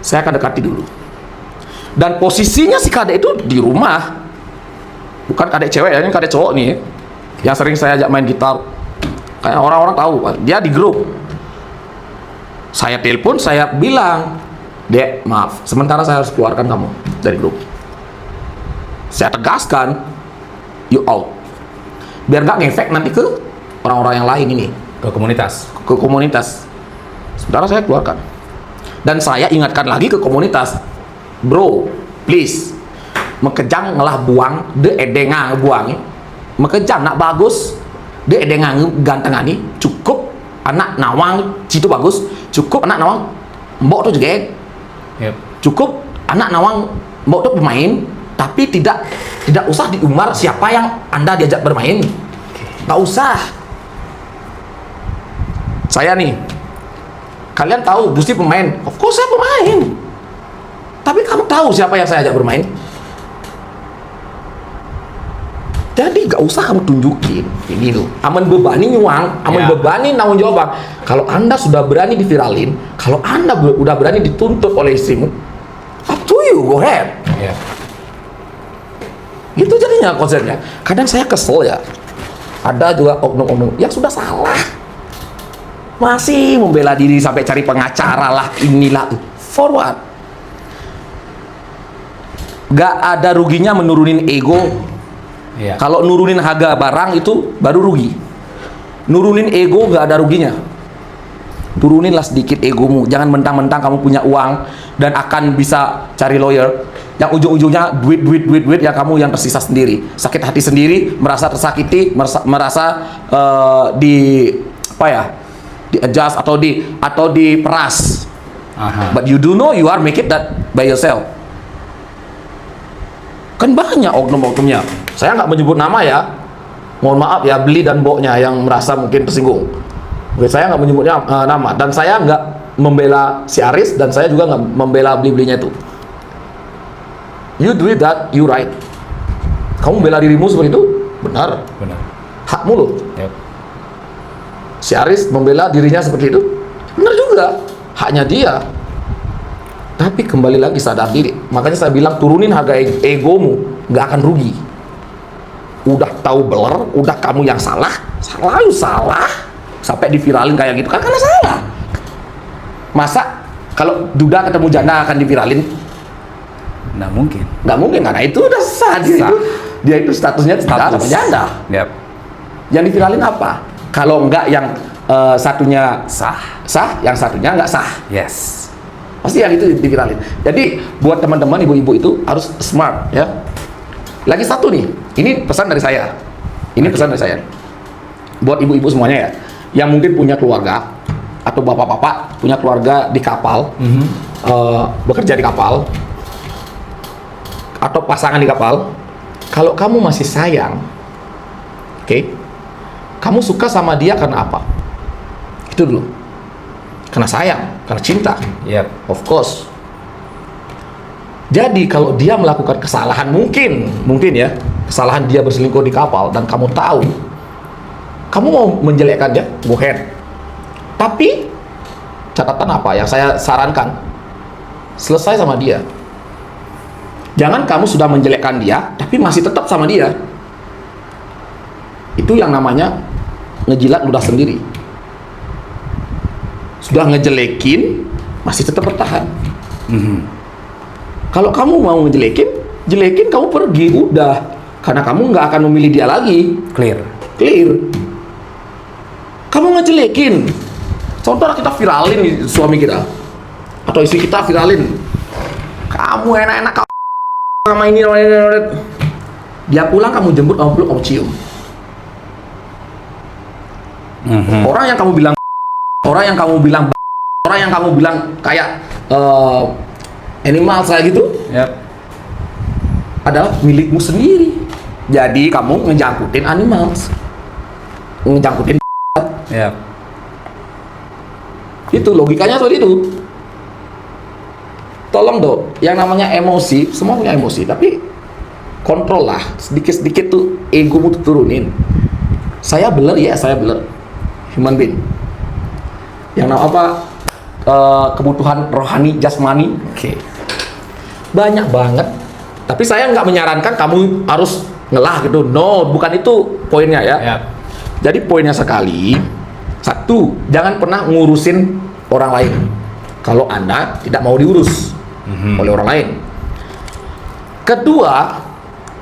Saya akan dekati dulu. Dan posisinya si kadek itu di rumah. Bukan kadek cewek ya, ini kadek cowok nih. Yang sering saya ajak main gitar. Kayak orang-orang tahu, dia di grup. Saya telepon, saya bilang, Dek, maaf, sementara saya harus keluarkan kamu dari grup. Saya tegaskan, you out. Biar nggak ngefek nanti ke orang-orang yang lain ini. Ke komunitas. Ke komunitas. Sementara saya keluarkan. Dan saya ingatkan lagi ke komunitas, bro, please, mekejang ngelah buang, de edengang buang, mekejang nak bagus, de edengang gantengani, cukup anak nawang citu bagus, cukup anak nawang mbok tuh juga, Yep. cukup anak nawang mbok tuh bermain, tapi tidak usah diumbar siapa yang Anda diajak bermain, nggak usah. Saya nih, kalian tahu Gusti pemain, of course saya pemain. Tapi kamu tahu siapa yang saya ajak bermain? Jadi gak usah kamu tunjukin ini loh. Aman bebani nyuang, aman bebani tanggung jawab. Kalau Anda sudah berani diviralin, kalau Anda udah berani dituntut oleh istrimu, up to you, go ahead. Ya. Itu jadinya konsepnya. Kadang saya kesel ya. Ada juga oknum-oknum yang sudah salah, masih membela diri sampai cari pengacara lah, inilah. Forward. Gak ada ruginya menurunin ego. Iya. Kalau nurunin harga barang itu baru rugi. Nurunin ego gak ada ruginya. Turuninlah sedikit egomu. Jangan mentang-mentang kamu punya uang dan akan bisa cari lawyer yang ujung-ujungnya duit yang kamu yang tersisa sendiri. Sakit hati sendiri, merasa tersakiti, merasa di apa ya? Di adjust atau diperas. Aha. But you do know you are make it that by yourself. Kan banyak oknum-oknumnya. Saya nggak menyebut nama ya. Mohon maaf ya, beli dan boknya yang merasa mungkin tersinggung. Oke, saya nggak menyebutnya nama. Dan saya nggak membela si Aris, dan saya juga nggak membela beli-belinya itu. You do it that, you right. Kamu bela dirimu seperti itu, benar. Benar. Hakmu loh. Yep. Si Aris membela dirinya seperti itu, benar juga. Haknya dia. Tapi kembali lagi sadar diri. Makanya saya bilang turunin harga egomu, nggak akan rugi. Udah tahu beler, udah kamu yang salah sampai diviralin kayak gitu kan karena salah. Masa kalau duda ketemu janda akan diviralin? Nggak mungkin. Nggak mungkin, karena itu udah sah. Dia itu statusnya duda sama janda. Yep. Yang diviralin apa? Kalau nggak yang satunya sah, yang satunya nggak sah. Yes. Pasti yang itu diviralin. Jadi buat teman-teman ibu-ibu itu harus smart ya. Lagi satu nih, ini pesan dari saya. Ini pesan dari saya. Buat ibu-ibu semuanya ya, yang mungkin punya keluarga atau bapak-bapak punya keluarga di kapal, bekerja di kapal, atau pasangan di kapal. Kalau kamu masih sayang, oke, kamu suka sama dia karena apa? Itu dulu. Karena sayang, karena cinta. Yep. Of course. Jadi kalau dia melakukan kesalahan, mungkin ya, kesalahan dia berselingkuh di kapal dan kamu tahu, kamu mau menjelekkan dia, go ahead. Tapi catatan apa yang saya sarankan? Selesai sama dia. Jangan kamu sudah menjelekkan dia, tapi masih tetap sama dia. Itu yang namanya ngejilat ludah sendiri. Sudah ngejelekin, masih tetap bertahan. Kalau kamu mau jelekin kamu pergi, udah. Karena kamu nggak akan memilih dia lagi. Clear. Kamu ngejelekin. Contoh kita viralin suami kita. Atau istri kita viralin. Kamu enak-enak sama ini. Dia pulang kamu jemput, kamu peluk, kamu cium. Orang yang kamu bilang kayak animal saya gitu, Yep. adalah milikmu sendiri. Jadi kamu ngejangkutin animals, ngejangkutin. Yep. Itu logikanya seperti itu. Tolong dong, yang namanya emosi, semua punya emosi, tapi kontrol lah, sedikit-sedikit tuh egomu tuh turunin. Saya beler, ya saya beler, human being. Yang nama apa? Kebutuhan rohani, jasmani, Oke. banyak banget. Tapi saya nggak menyarankan kamu harus ngelah gitu. No, bukan itu poinnya ya. Yep. Jadi poinnya sekali, satu, jangan pernah ngurusin orang lain kalau Anda tidak mau diurus oleh orang lain. Kedua,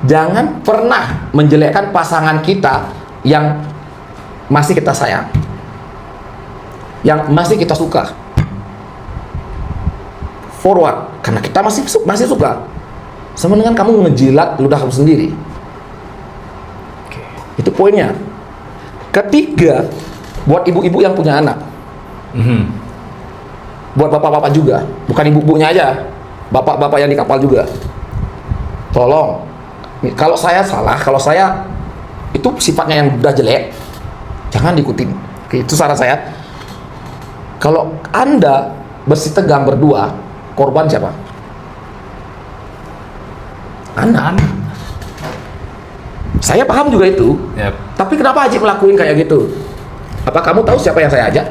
jangan pernah menjelekkan pasangan kita yang masih kita sayang, yang masih kita suka. Forward, karena kita masih suka. Sama dengan kamu ngejilat ludah kamu sendiri. Oke. Itu poinnya. Ketiga, buat ibu-ibu yang punya anak, buat bapak-bapak juga, bukan ibu-ibunya aja, bapak-bapak yang di kapal juga. Tolong, kalau saya salah, kalau saya itu sifatnya yang udah jelek, jangan diikutin. Oke, itu saran saya. Kalau Anda bersih tegang berdua, korban siapa? Anak. Saya paham juga itu. Yep. Tapi kenapa Haji melakukan kayak gitu? Apa kamu tahu siapa yang saya ajak?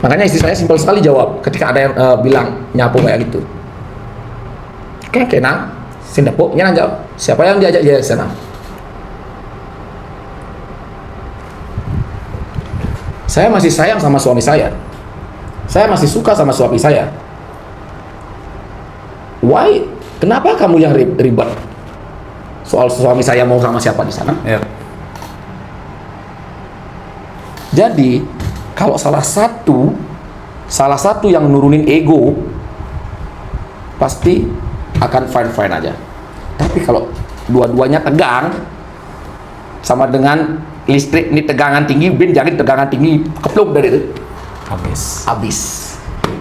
Makanya istri saya simpel sekali jawab ketika ada yang bilang nyapu kayak gitu. Kenang, sindapuk, nyan jawab. Siapa yang diajak dia ke sana? Saya masih sayang sama suami saya. Saya masih suka sama suami saya. Why? Kenapa kamu yang ribet? Soal suami saya mau sama siapa di sana? Yep. Jadi, kalau salah satu yang nurunin ego, pasti akan fine-fine aja. Tapi kalau dua-duanya tegang, sama dengan listrik ini tegangan tinggi, bin jadi tegangan tinggi, kepluk dari itu, habis.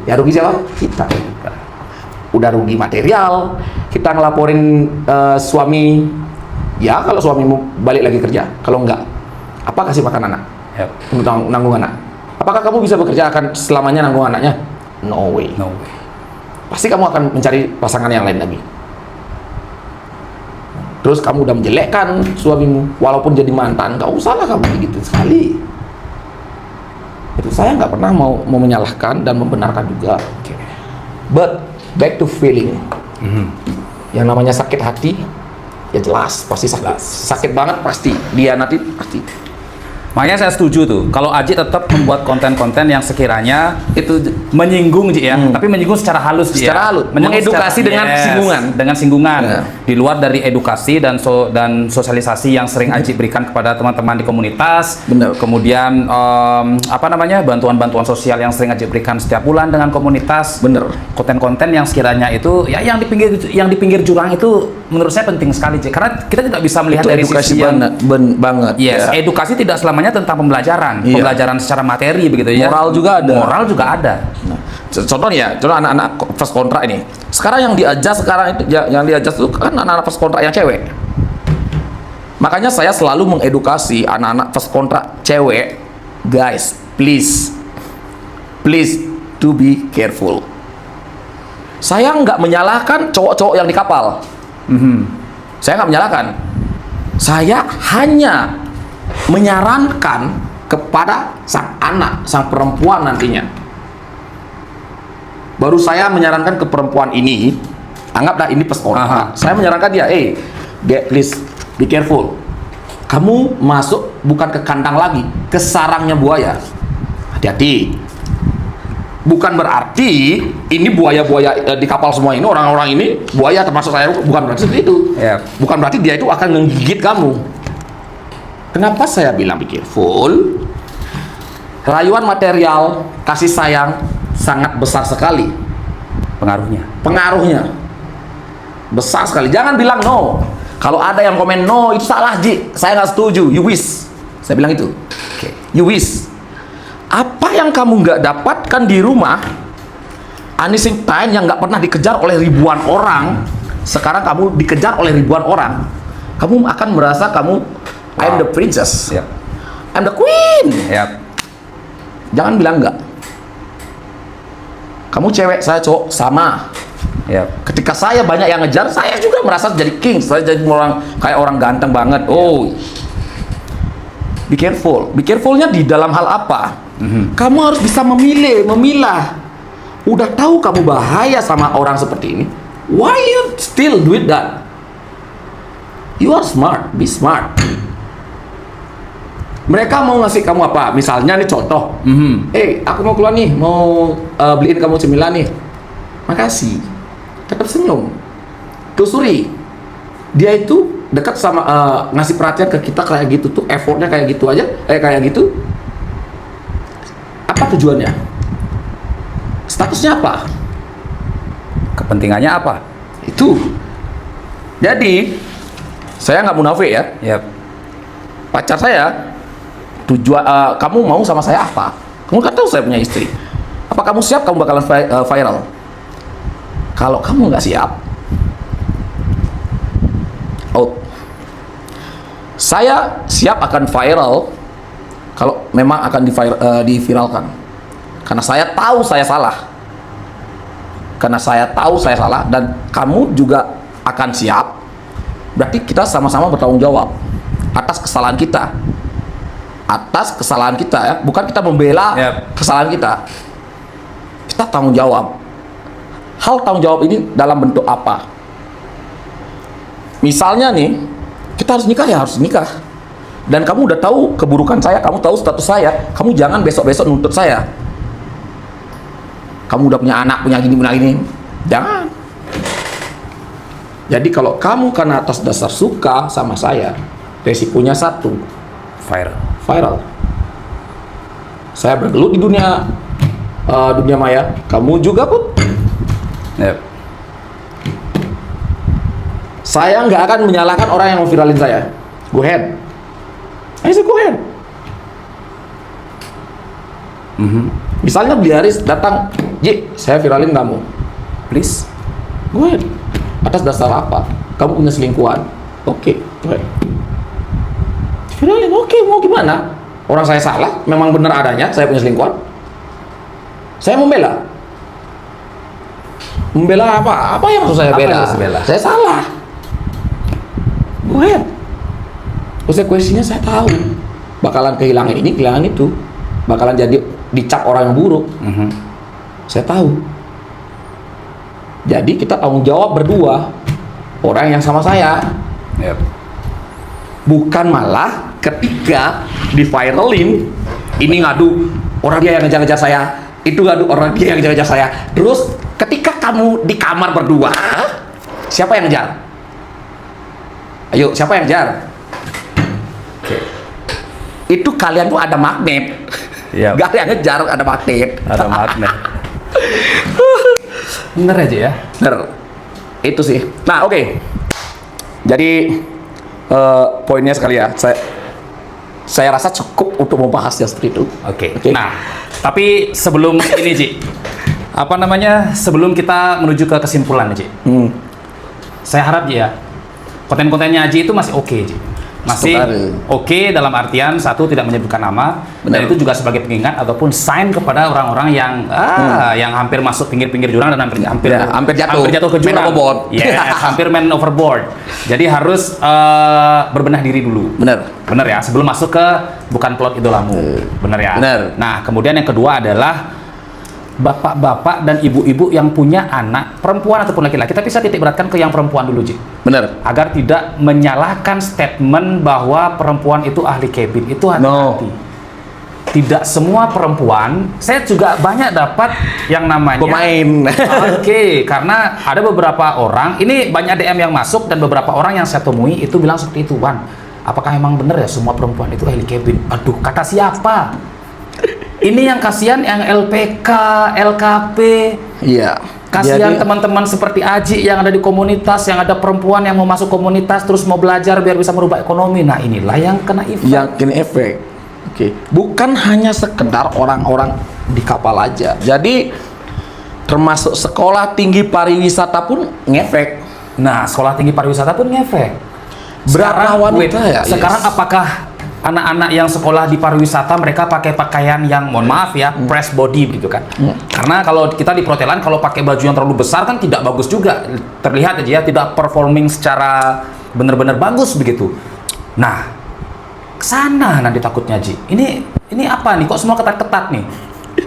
Ya rugi siapa? Kita. Udah rugi material, kita ngelaporin suami, ya kalau suamimu balik lagi kerja, kalau enggak, apa kasih makan anak? Yep. Nanggung anak. Apakah kamu bisa bekerja akan selamanya nanggung anaknya? No way. No way. Pasti kamu akan mencari pasangan yang lain lagi. Terus kamu udah menjelekkan suamimu, walaupun jadi mantan, nggak usah lah kamu gitu sekali. Itu saya nggak pernah mau menyalahkan dan membenarkan juga. Okay. But back to feeling. Yang namanya sakit hati, ya jelas pasti sakit banget pasti. Dia nanti pasti. Makanya saya setuju tuh, kalau Aji tetap membuat konten-konten yang sekiranya itu menyinggung, Ji, ya, tapi menyinggung secara halus, Ji, secara halus, mengedukasi dengan singgungan, yeah. Di luar dari edukasi dan sosialisasi yang sering Aji berikan kepada teman-teman di komunitas. Benar. Kemudian bantuan-bantuan sosial yang sering Aji berikan setiap bulan dengan komunitas. Bener. Konten-konten yang sekiranya itu, ya yang di pinggir jurang itu menurut saya penting sekali, Ji, karena kita tidak bisa melihat itu dari edukasi sisi yang banget. Yes, ya. edukasi tidak selamanya tentang pembelajaran, Iya. pembelajaran secara materi begitu ya. Moral juga ada. Moral juga ada. Nah, contohnya anak-anak first kontrak ini. Sekarang yang diajar itu kan anak-anak first kontrak yang cewek. Makanya saya selalu mengedukasi anak-anak first kontrak cewek, guys, please to be careful. Saya nggak menyalahkan cowok-cowok yang di kapal. Saya nggak menyalahkan. Saya hanya menyarankan kepada sang anak, sang perempuan nantinya. Baru saya menyarankan ke perempuan ini, anggaplah ini peskontrak. Saya menyarankan dia, please be careful. Kamu masuk bukan ke kandang lagi, ke sarangnya buaya. Hati-hati. Bukan berarti ini buaya-buaya di kapal semua ini, orang-orang ini buaya termasuk saya, bukan berarti seperti itu. Yep. Bukan berarti dia itu akan menggigit kamu. Kenapa saya bilang be careful? Rayuan material, kasih sayang sangat besar sekali pengaruhnya besar sekali. Jangan bilang no. Kalau ada yang komen no itu salah, Ji, saya nggak setuju, you wish. Saya bilang itu. You wish. Apa yang kamu nggak dapatkan di rumah, Anising Time yang nggak pernah dikejar oleh ribuan orang, sekarang kamu dikejar oleh ribuan orang, kamu akan merasa kamu I'm the princess. Yep. I'm the queen. Yep. Jangan bilang enggak. Kamu cewek, saya cowok, sama. Yep. Ketika saya banyak yang ngejar, saya juga merasa jadi king. Saya jadi kayak orang ganteng banget. Oh, be careful. Be carefulnya di dalam hal apa? Kamu harus bisa memilah. Udah tahu kamu bahaya sama orang seperti ini, why you still do that? You are smart. Be smart. Mereka mau ngasih kamu apa? Misalnya nih contoh, aku mau keluar nih, mau beliin kamu cemilan nih. Makasih. Tetap senyum. Telusuri. Dia itu dekat sama ngasih perhatian ke kita kayak gitu tuh, effortnya kayak gitu aja, kayak gitu. Apa tujuannya? Statusnya apa? Kepentingannya apa? Itu. Jadi, saya nggak munafik ya. Yep. Pacar saya tujuan kamu mau sama saya apa? Kamu kan tahu saya punya istri. Apa kamu siap kamu bakalan viral? Kalau kamu nggak siap, out. Saya siap akan viral kalau memang akan diviralkan. Karena saya tahu saya salah. Dan kamu juga akan siap berarti kita sama-sama bertanggung jawab atas kesalahan kita. Atas kesalahan kita ya, bukan kita membela kesalahan kita. Kita tanggung jawab. Hal tanggung jawab ini dalam bentuk apa? Misalnya nih, kita harus nikah ya, harus nikah. Dan kamu udah tahu keburukan saya, kamu tahu status saya, kamu jangan besok-besok nuntut saya. Kamu udah punya anak, punya gini, jangan. Jadi kalau kamu karena atas dasar suka sama saya, resikonya satu, viral. Saya bergelut di dunia maya, kamu juga pun. Saya nggak akan menyalahkan orang yang mau viralin saya. Go ahead. Ayo go ahead. Misalnya Beli Haris datang, Ji, saya viralin kamu. Please, go ahead. Atas dasar apa? Kamu punya selingkuhan. Oke, go ahead. Viralin, oke, mau gimana? Orang saya salah, memang benar adanya, saya punya selingkuhan. Saya membela. Membela apa? Apa yang harus saya bela? Saya salah. Go ahead. Konsekuensinya saya tahu. Bakalan kehilangan ini, kehilangan itu. Bakalan jadi dicap orang yang buruk. Saya tahu. Jadi kita tanggung jawab berdua. Orang yang sama saya. Bukan malah ketika di-viralin, ini ngadu, orang dia yang ngejar-ngejar saya, itu ngadu, orang dia yang ngejar-ngejar saya. Terus ketika kamu di kamar berdua, siapa yang ngejar? Ayo, siapa yang ngejar? Itu kalian tuh ada magnet. Gak ada yang ngejar, ada magnet. Ada magnet. Bener aja ya? Bener. Itu sih. Nah, oke. Jadi poinnya sekali ya. Saya rasa cukup untuk membahasnya seperti itu. Oke. Nah, tapi sebelum ini, Ji, apa namanya? Sebelum kita menuju ke kesimpulan, Ji. Saya harap, Ji, ya, konten-kontennya Ji itu masih oke, Ji. Masih oke dalam artian satu, tidak menyebutkan nama. Dan itu juga sebagai pengingat ataupun sign kepada orang-orang yang yang hampir masuk pinggir-pinggir jurang dan hampir jatuh ke jurang. Hampir main overboard. Jadi harus berbenah diri dulu. Bener ya, sebelum masuk ke bukan plot idolamu. Bener ya. Nah, kemudian yang kedua adalah bapak-bapak dan ibu-ibu yang punya anak perempuan ataupun laki-laki, tapi saya titik beratkan ke yang perempuan dulu, Ji. Agar tidak menyalahkan statement bahwa perempuan itu ahli cabin. Itu hati-hati. Tidak semua perempuan. Saya juga banyak dapat yang namanya pemain. Karena ada beberapa orang, ini banyak DM yang masuk dan beberapa orang yang saya temui itu bilang seperti itu, Wan. Apakah emang benar ya semua perempuan itu ahli cabin? Aduh, kata siapa? Ini yang kasihan yang LPK, LKP. Iya. Kasihan teman-teman seperti Aji yang ada di komunitas, yang ada perempuan yang mau masuk komunitas terus mau belajar biar bisa merubah ekonomi. Nah, inilah yang kena efek. Yang kena efek. Bukan hanya sekedar orang-orang di kapal aja. Jadi termasuk sekolah tinggi pariwisata pun ngefek. Nah, sekolah tinggi pariwisata pun ngefek. Berapa wanita ya? Sekarang apakah anak-anak yang sekolah di pariwisata mereka pakai pakaian yang, mohon maaf ya, press body gitu kan? Karena kalau kita di perhotelan kalau pakai baju yang terlalu besar kan tidak bagus juga, terlihat aja ya, tidak performing secara benar-benar bagus begitu. Nah, kesana nanti takutnya, Ji. Ini apa nih? Kok semua ketat-ketat nih?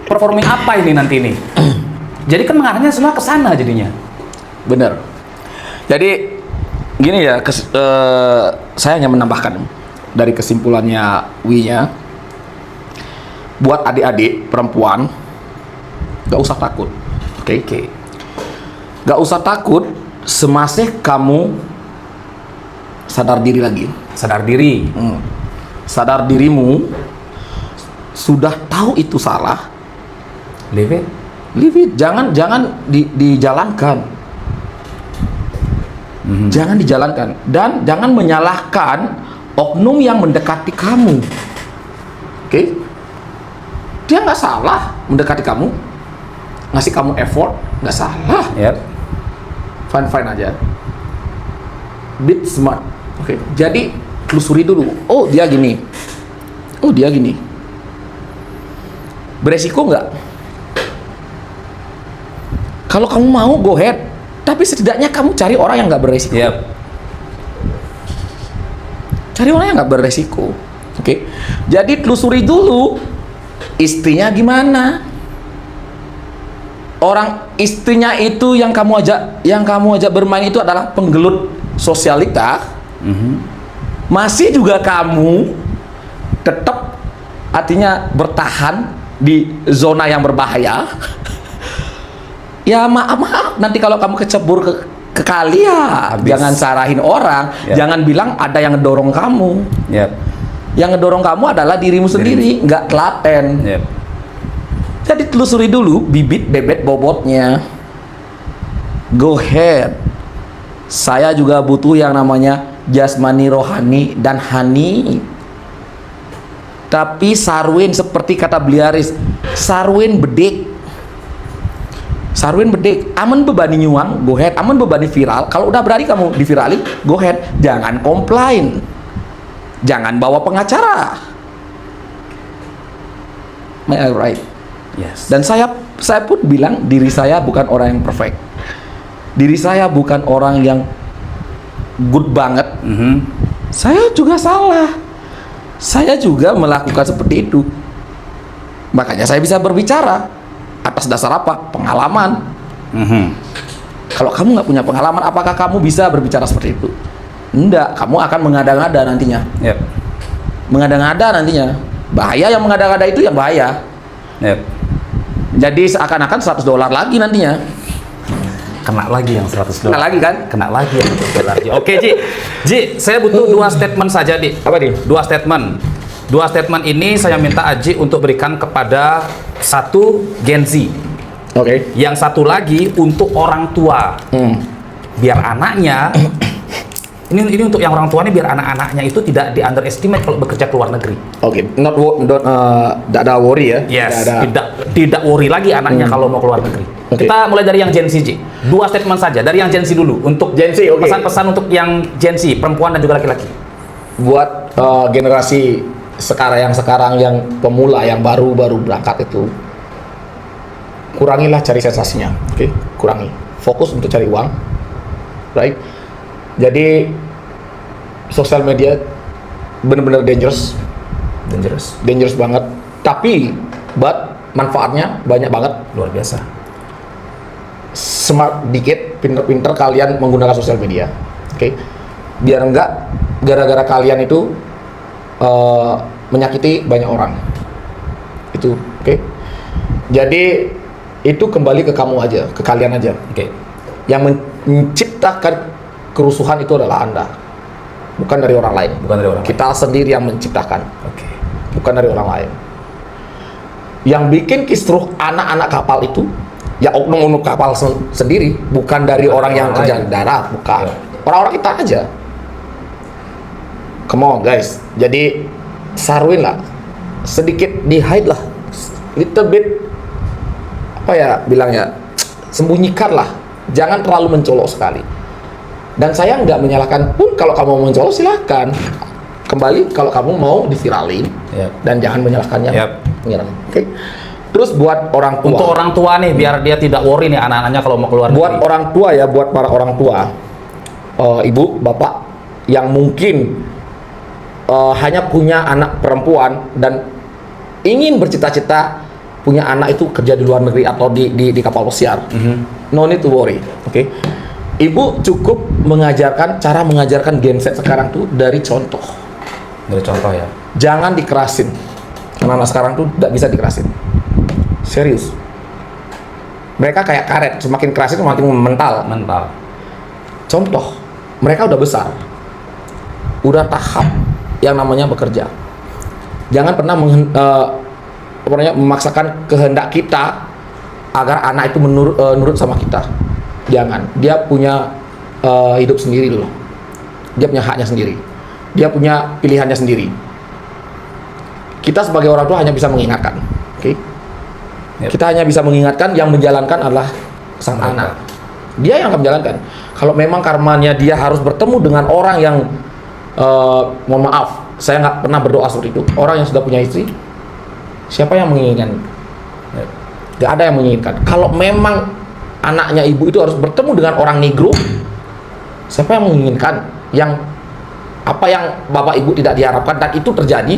Performing apa ini nanti nih? Jadi kan mengarahnya semua kesana jadinya. Bener. Jadi gini ya, saya hanya menambahkan dari kesimpulannya Wi-nya, buat adik-adik perempuan gak usah takut. Gak usah takut semasih kamu sadar diri lagi. Sadar diri. Sadar dirimu, sudah tahu itu salah, leave it. Jangan dijalankan. Jangan dijalankan dan jangan menyalahkan oknum yang mendekati kamu. Dia nggak salah mendekati kamu, ngasih kamu effort, nggak salah. Fine aja. Bit smart. Jadi telusuri dulu. Oh dia gini. Beresiko nggak? Kalau kamu mau go ahead, tapi setidaknya kamu cari orang yang nggak beresiko. Cari orang yang nggak beresiko. Oke. Jadi telusuri dulu istrinya gimana. Orang istrinya itu yang kamu ajak bermain itu adalah penggelut sosialita. Masih juga kamu tetap artinya bertahan di zona yang berbahaya. Ya maaf, nanti kalau kamu kecebur ke kali ya Habis. jangan sarahin orang, jangan bilang ada yang ngedorong kamu. Yang ngedorong kamu adalah dirimu sendiri, nggak telaten. Jadi telusuri dulu bibit bebet bobotnya. Go ahead. Saya juga butuh yang namanya jasmani, rohani, dan hani. Tapi Sarwin seperti kata Bliaris, Sarwin bedek. Sarwin bedek, aman bebani nyuang, go ahead. Aman bebani viral, kalau udah berani kamu diviralin, go ahead. Jangan komplain. Jangan bawa pengacara. Am I right? Yes. Dan saya pun bilang diri saya bukan orang yang perfect. Diri saya bukan orang yang good banget. Saya juga salah. Saya juga melakukan seperti itu. Makanya saya bisa berbicara atas dasar apa? Pengalaman. Kalau kamu nggak punya pengalaman, apakah kamu bisa berbicara seperti itu? Enggak, kamu akan mengada-ngada nantinya. Mengada-ngada nantinya. Bahaya yang mengada-ngada itu yang bahaya. Jadi seakan-akan $100 lagi nantinya. Kena lagi yang $100. Kena lagi kan? Kena lagi yang $100. Oke, Ji, saya butuh 2 statement saja, Di. Apa nih? 2 statement. 2 statement ini saya minta Aji untuk berikan kepada satu Gen Z. Oke. Yang satu lagi untuk orang tua. Biar anaknya ini untuk yang orang tua nih, biar anak-anaknya itu tidak di underestimate kalau bekerja ke luar negeri. Oke, tidak ada worry ya. Yes, tidak worry lagi anaknya kalau mau ke luar negeri. Okay. Kita mulai dari yang Gen Z, Ji. 2 statement saja dari yang Gen Z dulu untuk Gen Z, oke. pesan-pesan untuk yang Gen Z, perempuan dan juga laki-laki. Buat generasi sekarang yang pemula, yang baru berangkat itu, kurangilah cari sensasinya. Oke, kurangi. Fokus untuk cari uang. Right? Jadi sosial media benar-benar dangerous banget. Tapi manfaatnya banyak banget. Luar biasa. Smart dikit, pinter-pinter kalian menggunakan sosial media. Oke. Biar enggak gara-gara kalian itu menyakiti banyak orang. Itu, oke. Jadi itu kembali ke kamu aja, ke kalian aja. Oke. Yang menciptakan kerusuhan itu adalah Anda, bukan dari orang lain. Bukan dari orang lain. Kita sendiri yang menciptakan, Oke. bukan dari orang lain. Yang bikin kisruh anak-anak kapal itu, ya oknum-oknum kapal sendiri, bukan dari orang yang kerja di darat, bukan. Orang-orang kita aja. Come on guys, jadi Sarwin lah, sedikit di hide lah, little bit, apa ya bilangnya, sembunyikan lah, jangan terlalu mencolok sekali. Dan saya nggak menyalahkan pun kalau kamu mau mencolok silakan. Kembali kalau kamu mau diviralin, dan jangan menyalahkannya. Oke. Terus buat orang tua. Untuk orang tua nih, biar dia tidak worry nih anak-anaknya kalau mau keluar negeri. Buat orang tua ya, buat para orang tua, ibu, bapak yang mungkin hanya punya anak perempuan dan ingin bercita-cita punya anak itu kerja di luar negeri atau di kapal pesiar. No need to worry. Oke. Ibu cukup cara mengajarkan Gen Z sekarang tuh dari contoh. Dari contoh ya. Jangan dikerasin. Anak-anak sekarang tuh tidak bisa dikerasin. Serius. Mereka kayak karet, semakin kerasin semakin mental. Contoh, mereka udah besar. Udah tahap yang namanya bekerja. Jangan pernah memaksakan kehendak kita agar anak itu nurut sama kita. Jangan. Dia punya hidup sendiri loh. Dia punya haknya sendiri. Dia punya pilihannya sendiri. Kita sebagai orang tua hanya bisa mengingatkan. Oke? Kita hanya bisa mengingatkan, yang menjalankan adalah sang anak. Dia yang akan menjalankan. Kalau memang karmanya dia harus bertemu dengan orang yang mohon maaf, saya nggak pernah berdoa seperti itu. Orang yang sudah punya istri, siapa yang menginginkan? Gak ada yang menginginkan. Kalau memang anaknya ibu itu harus bertemu dengan orang negro, siapa yang menginginkan? Yang apa yang Bapak Ibu tidak diharapkan dan itu terjadi,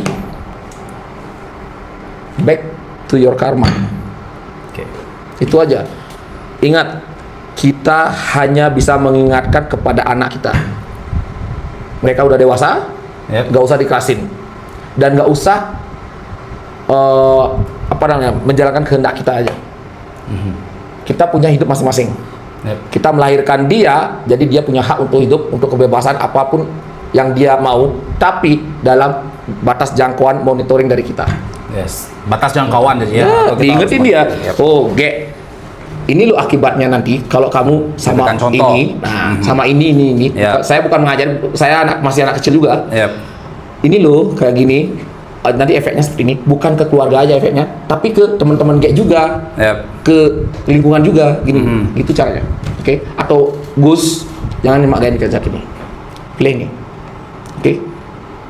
back to your karma. Oke. Itu aja. Ingat, kita hanya bisa mengingatkan kepada anak kita. Mereka udah dewasa, Yep. nggak usah dikerasin dan nggak usah menjalankan kehendak kita aja. Kita punya hidup masing-masing. Yep. Kita melahirkan dia, jadi dia punya hak untuk hidup, untuk kebebasan apapun yang dia mau, tapi dalam batas jangkauan monitoring dari kita. Yes. Batas jangkauan jadi ya. Ya, Kita diingetin harus- dia. Yep. Oh, ini lo akibatnya nanti kalau kamu sama Berikan contoh. ini, sama ini. Ya. Saya bukan mengajar, saya masih anak kecil juga. Yep. Ini loh kayak gini. Nanti efeknya seperti ini, bukan ke keluarga aja efeknya, tapi ke teman-teman juga, Yep. ke lingkungan juga, gini. Itu caranya. Oke? Atau Gus, jangan dimaksain kerja gini. Pilih ini. Oke?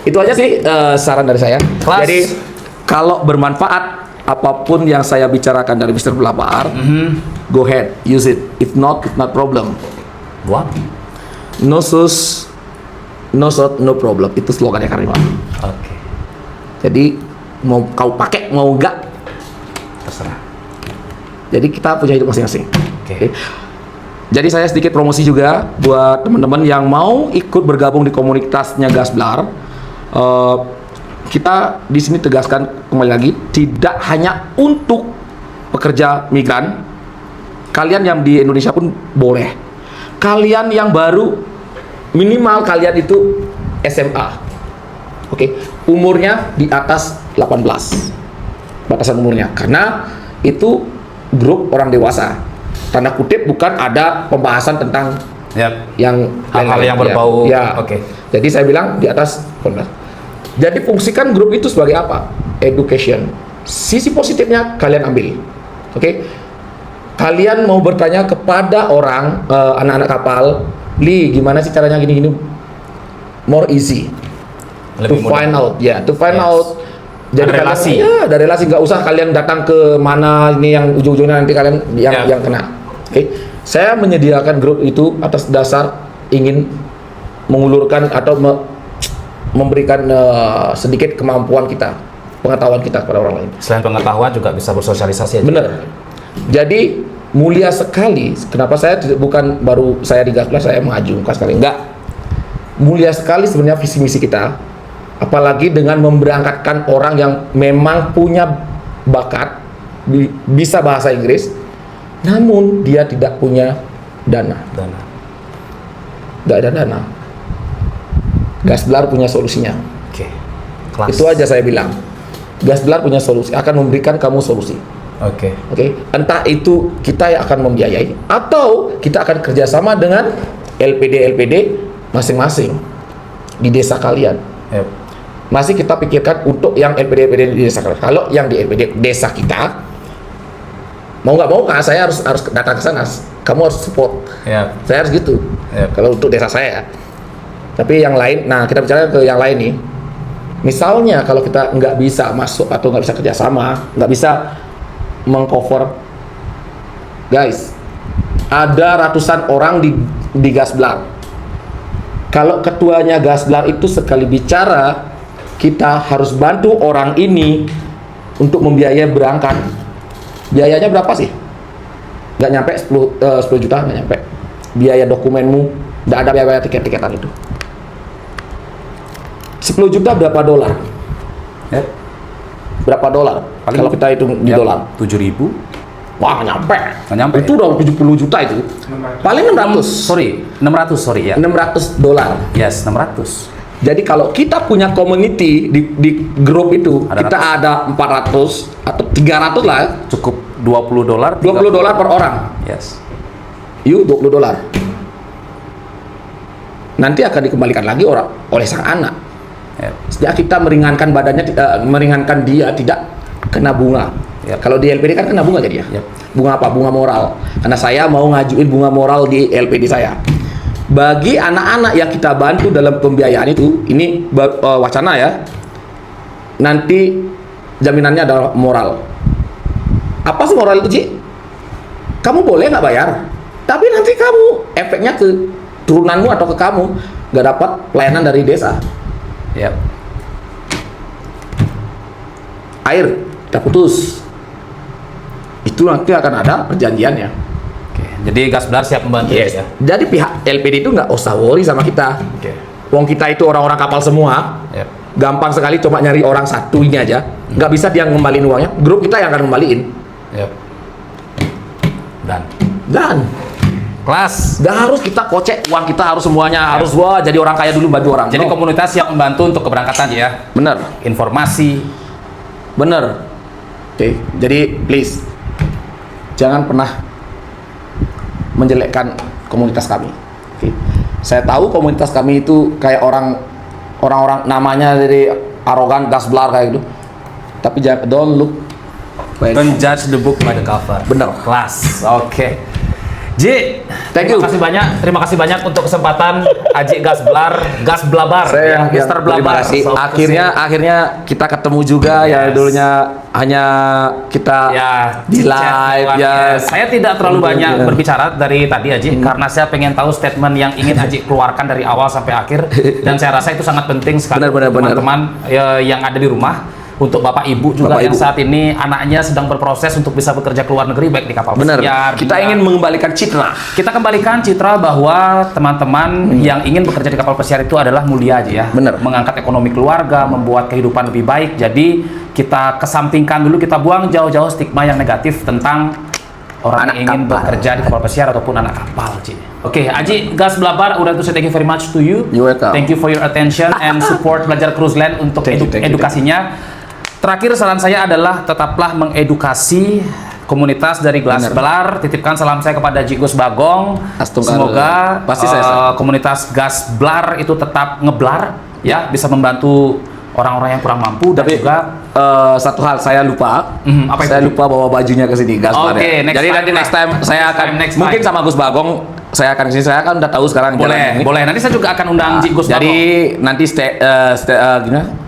Itu aja sih saran dari saya. Kelas. Jadi kalau bermanfaat apapun yang saya bicarakan dari Mr. Blabbar, go ahead, use it. If not problem. What? No sus, no sot, no problem. Itu slogannya Karima. Oke. Jadi mau kau pakai mau enggak, Terserah. jadi kita punya hidup masing-masing. Oke. Jadi saya sedikit promosi juga buat teman-teman yang mau ikut bergabung di komunitasnya Gasblar. Kita di sini tegaskan kembali lagi, tidak hanya untuk pekerja migran. Kalian yang di Indonesia pun boleh. Kalian yang baru, minimal kalian itu SMA. Oke, umurnya di atas 18 batasan umurnya, karena itu grup orang dewasa. Tanda kutip, bukan ada pembahasan tentang Yep. yang Hal-hal yang berbau. Ya. Oke. Jadi saya bilang di atas 18. Jadi fungsikan grup itu sebagai apa? Education. Sisi positifnya kalian ambil. Oke. Kalian mau bertanya kepada orang, anak-anak kapal, Li, gimana sih caranya gini-gini? More easy. Lebih To mudah. find out, ya, to find Yes. out. Jadi Ada relasi. Kalian, ya, ada relasi, nggak usah kalian datang ke mana ini yang ujung-ujungnya nanti kalian Ya. yang kena. Oke, saya menyediakan grup itu atas dasar ingin mengulurkan atau memberikan sedikit kemampuan kita, pengetahuan kita kepada orang lain. Selain pengetahuan juga bisa bersosialisasi aja. Bener. Jadi mulia sekali. Kenapa saya bukan baru saya di Gasblar saya mengajukan sekali, enggak. Mulia sekali sebenarnya visi misi kita, apalagi dengan memberangkatkan orang yang memang punya bakat, bisa bahasa Inggris, namun dia tidak punya dana, Dana. nggak ada dana. Gasblar punya solusinya. Oke. Kelas. Itu aja saya bilang. Gasblar punya solusi, akan memberikan kamu solusi. Oke. Oke, entah itu kita yang akan membiayai atau kita akan kerjasama dengan LPD masing-masing di desa kalian. Yep. Masih kita pikirkan untuk yang LPD di desa kalian. Kalau yang di LPD desa kita, mau nggak mau kan saya harus datang ke sana. Kamu harus support. Yep. Saya harus gitu. Yep. Kalau untuk desa saya. Tapi yang lain, nah kita bicara ke yang lain nih. Misalnya kalau kita nggak bisa masuk atau nggak bisa kerjasama, nggak bisa mengcover, guys, ada ratusan orang di Gasblar. Kalau ketuanya Gasblar itu sekali bicara, kita harus bantu orang ini untuk membiayai berangkat. Biayanya berapa sih? Nggak nyampe 10 juta, nggak nyampe. Biaya dokumenmu, nggak ada biaya tiket-tiketan itu. 10 juta berapa dolar? Yep. Berapa dolar? Paling- Kalau kita hitung di Yep. dolar. 7.000. Wah, nggak nyampe. Nggak nyampe. Itu udah 70 juta itu. Paling 600. 600 sorry ya. 600 dolar. Yes, 600. Jadi kalau kita punya community di grup itu, Ada kita ada 400 atau 300 lah, Cukup 20 dolar. 20 dolar per orang. Yes. Yuk, 20 dolar. Nanti akan dikembalikan lagi oleh sang anak. Yep. Sejak kita meringankan badannya, meringankan dia tidak kena bunga. Yap. Kalau di LPD kan kena bunga jadi ya. Yap. Bunga apa? Bunga moral. Karena saya mau ngajuin bunga moral di LPD saya. Bagi anak-anak yang kita bantu dalam pembiayaan itu, ini wacana ya. Nanti jaminannya adalah moral. Apa sih moral itu, Ci? Kamu boleh nggak bayar, tapi nanti kamu efeknya ke turunanmu atau ke kamu nggak dapat pelayanan dari desa. Yap. Air kita putus. Itu nanti akan ada perjanjiannya. Oke. Jadi Gasblar siap membantu Yes. ya. Jadi pihak LPD itu nggak usah worry sama kita. Oke. Wong kita itu orang-orang kapal semua. Yap. Gampang sekali cuma nyari orang satu ini aja. Nggak bisa dia ngembaliin uangnya. Grup kita yang akan ngembaliin. Yap. Dan Kelas. nggak harus kita kocek uang kita harus semuanya harus wah jadi orang kaya dulu baju orang. Jadi No. komunitas yang membantu untuk keberangkatan ya. Bener, Informasi. bener. Oke, jadi please jangan pernah menjelekkan komunitas kami. Oke. Saya tahu komunitas kami itu kayak orang-orang namanya dari arogan, gasblar kayak gitu. Tapi jangan don't look by the- Don't judge the book by the cover. Bener. Kelas. Oke. Ji, Thank you. Terima kasih banyak untuk kesempatan Aji Gasblabar, Saya yang Mr. terima Blabar. kasih. So, Akhirnya kita ketemu juga ya, Yes. dulunya hanya kita ya di chat live doang, ya. Saya tidak terlalu banyak Ya. berbicara dari tadi Aji karena saya pengen tahu statement yang ingin Aji keluarkan dari awal sampai akhir dan saya rasa itu sangat penting sekali Benar, untuk benar. teman-teman yang ada di rumah, untuk Bapak Ibu juga Bapak, yang Ibu. saat ini anaknya sedang berproses untuk bisa bekerja ke luar negeri baik di kapal Benar. pesiar. Kita di- ingin mengembalikan citra. kita kembalikan citra bahwa teman-teman yang ingin bekerja di kapal pesiar itu adalah mulia aja ya. Benar. Mengangkat ekonomi keluarga, membuat kehidupan lebih baik. Jadi kita kesampingkan dulu, kita buang jauh-jauh stigma yang negatif tentang orang Anak yang ingin kapal. bekerja di kapal pesiar ataupun anak kapal, Ci. Oke, Aji Gasblabar, udah tuh saya thank you very much to you. You're welcome. Thank you for your attention and support Belajar Cruise Land untuk Thank you, thank you, edukasinya. Terakhir saran saya adalah tetaplah mengedukasi komunitas dari Gasblar. Titipkan salam saya kepada Ji Gus Bagong. Astunggal. Semoga Pasti saya komunitas Gasblar itu tetap ngeblar ya, bisa membantu orang-orang yang kurang mampu dan Tapi juga satu hal saya lupa. apa itu? Saya lupa bawa bajunya ke sini, gasblar Oke, ya. next Jadi time nanti lah. next time saya Next akan time, next mungkin time. sama Gus Bagong saya akan kesini. Saya kan udah tahu sekarang jalan ini. boleh. Nanti saya juga akan undang Ji Gus Jadi Bagong. nanti gimana?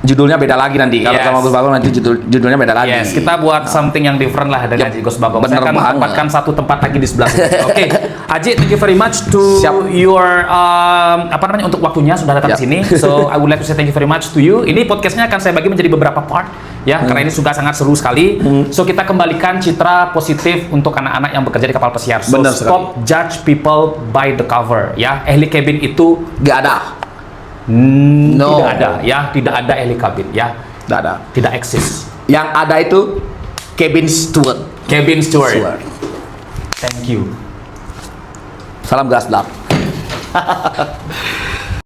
Judulnya beda lagi nanti. Kalau Yes. sama Gus Bagong nanti judulnya beda lagi. Yes, kita buat something yang different lah dengan Aji Gus Bagong. bener Saya akan banget. menempatkan satu tempat lagi di sebelah sini. Oke, Aji, thank you very much to Siap. your untuk waktunya sudah datang Yap. ke sini. So I would like to say thank you very much to you. Ini podcastnya akan saya bagi menjadi beberapa part ya, karena ini juga sangat seru sekali. So kita kembalikan citra positif untuk anak-anak yang bekerja di kapal pesiar. So Bener stop judge people by the cover ya. Ahli cabin itu Gak ada. No. tidak ada ya, tidak ada ahli kabin ya, Gak ada. tidak eksis. Yang ada itu cabin steward. Cabin steward. Steward. Thank you. Salam gasblar.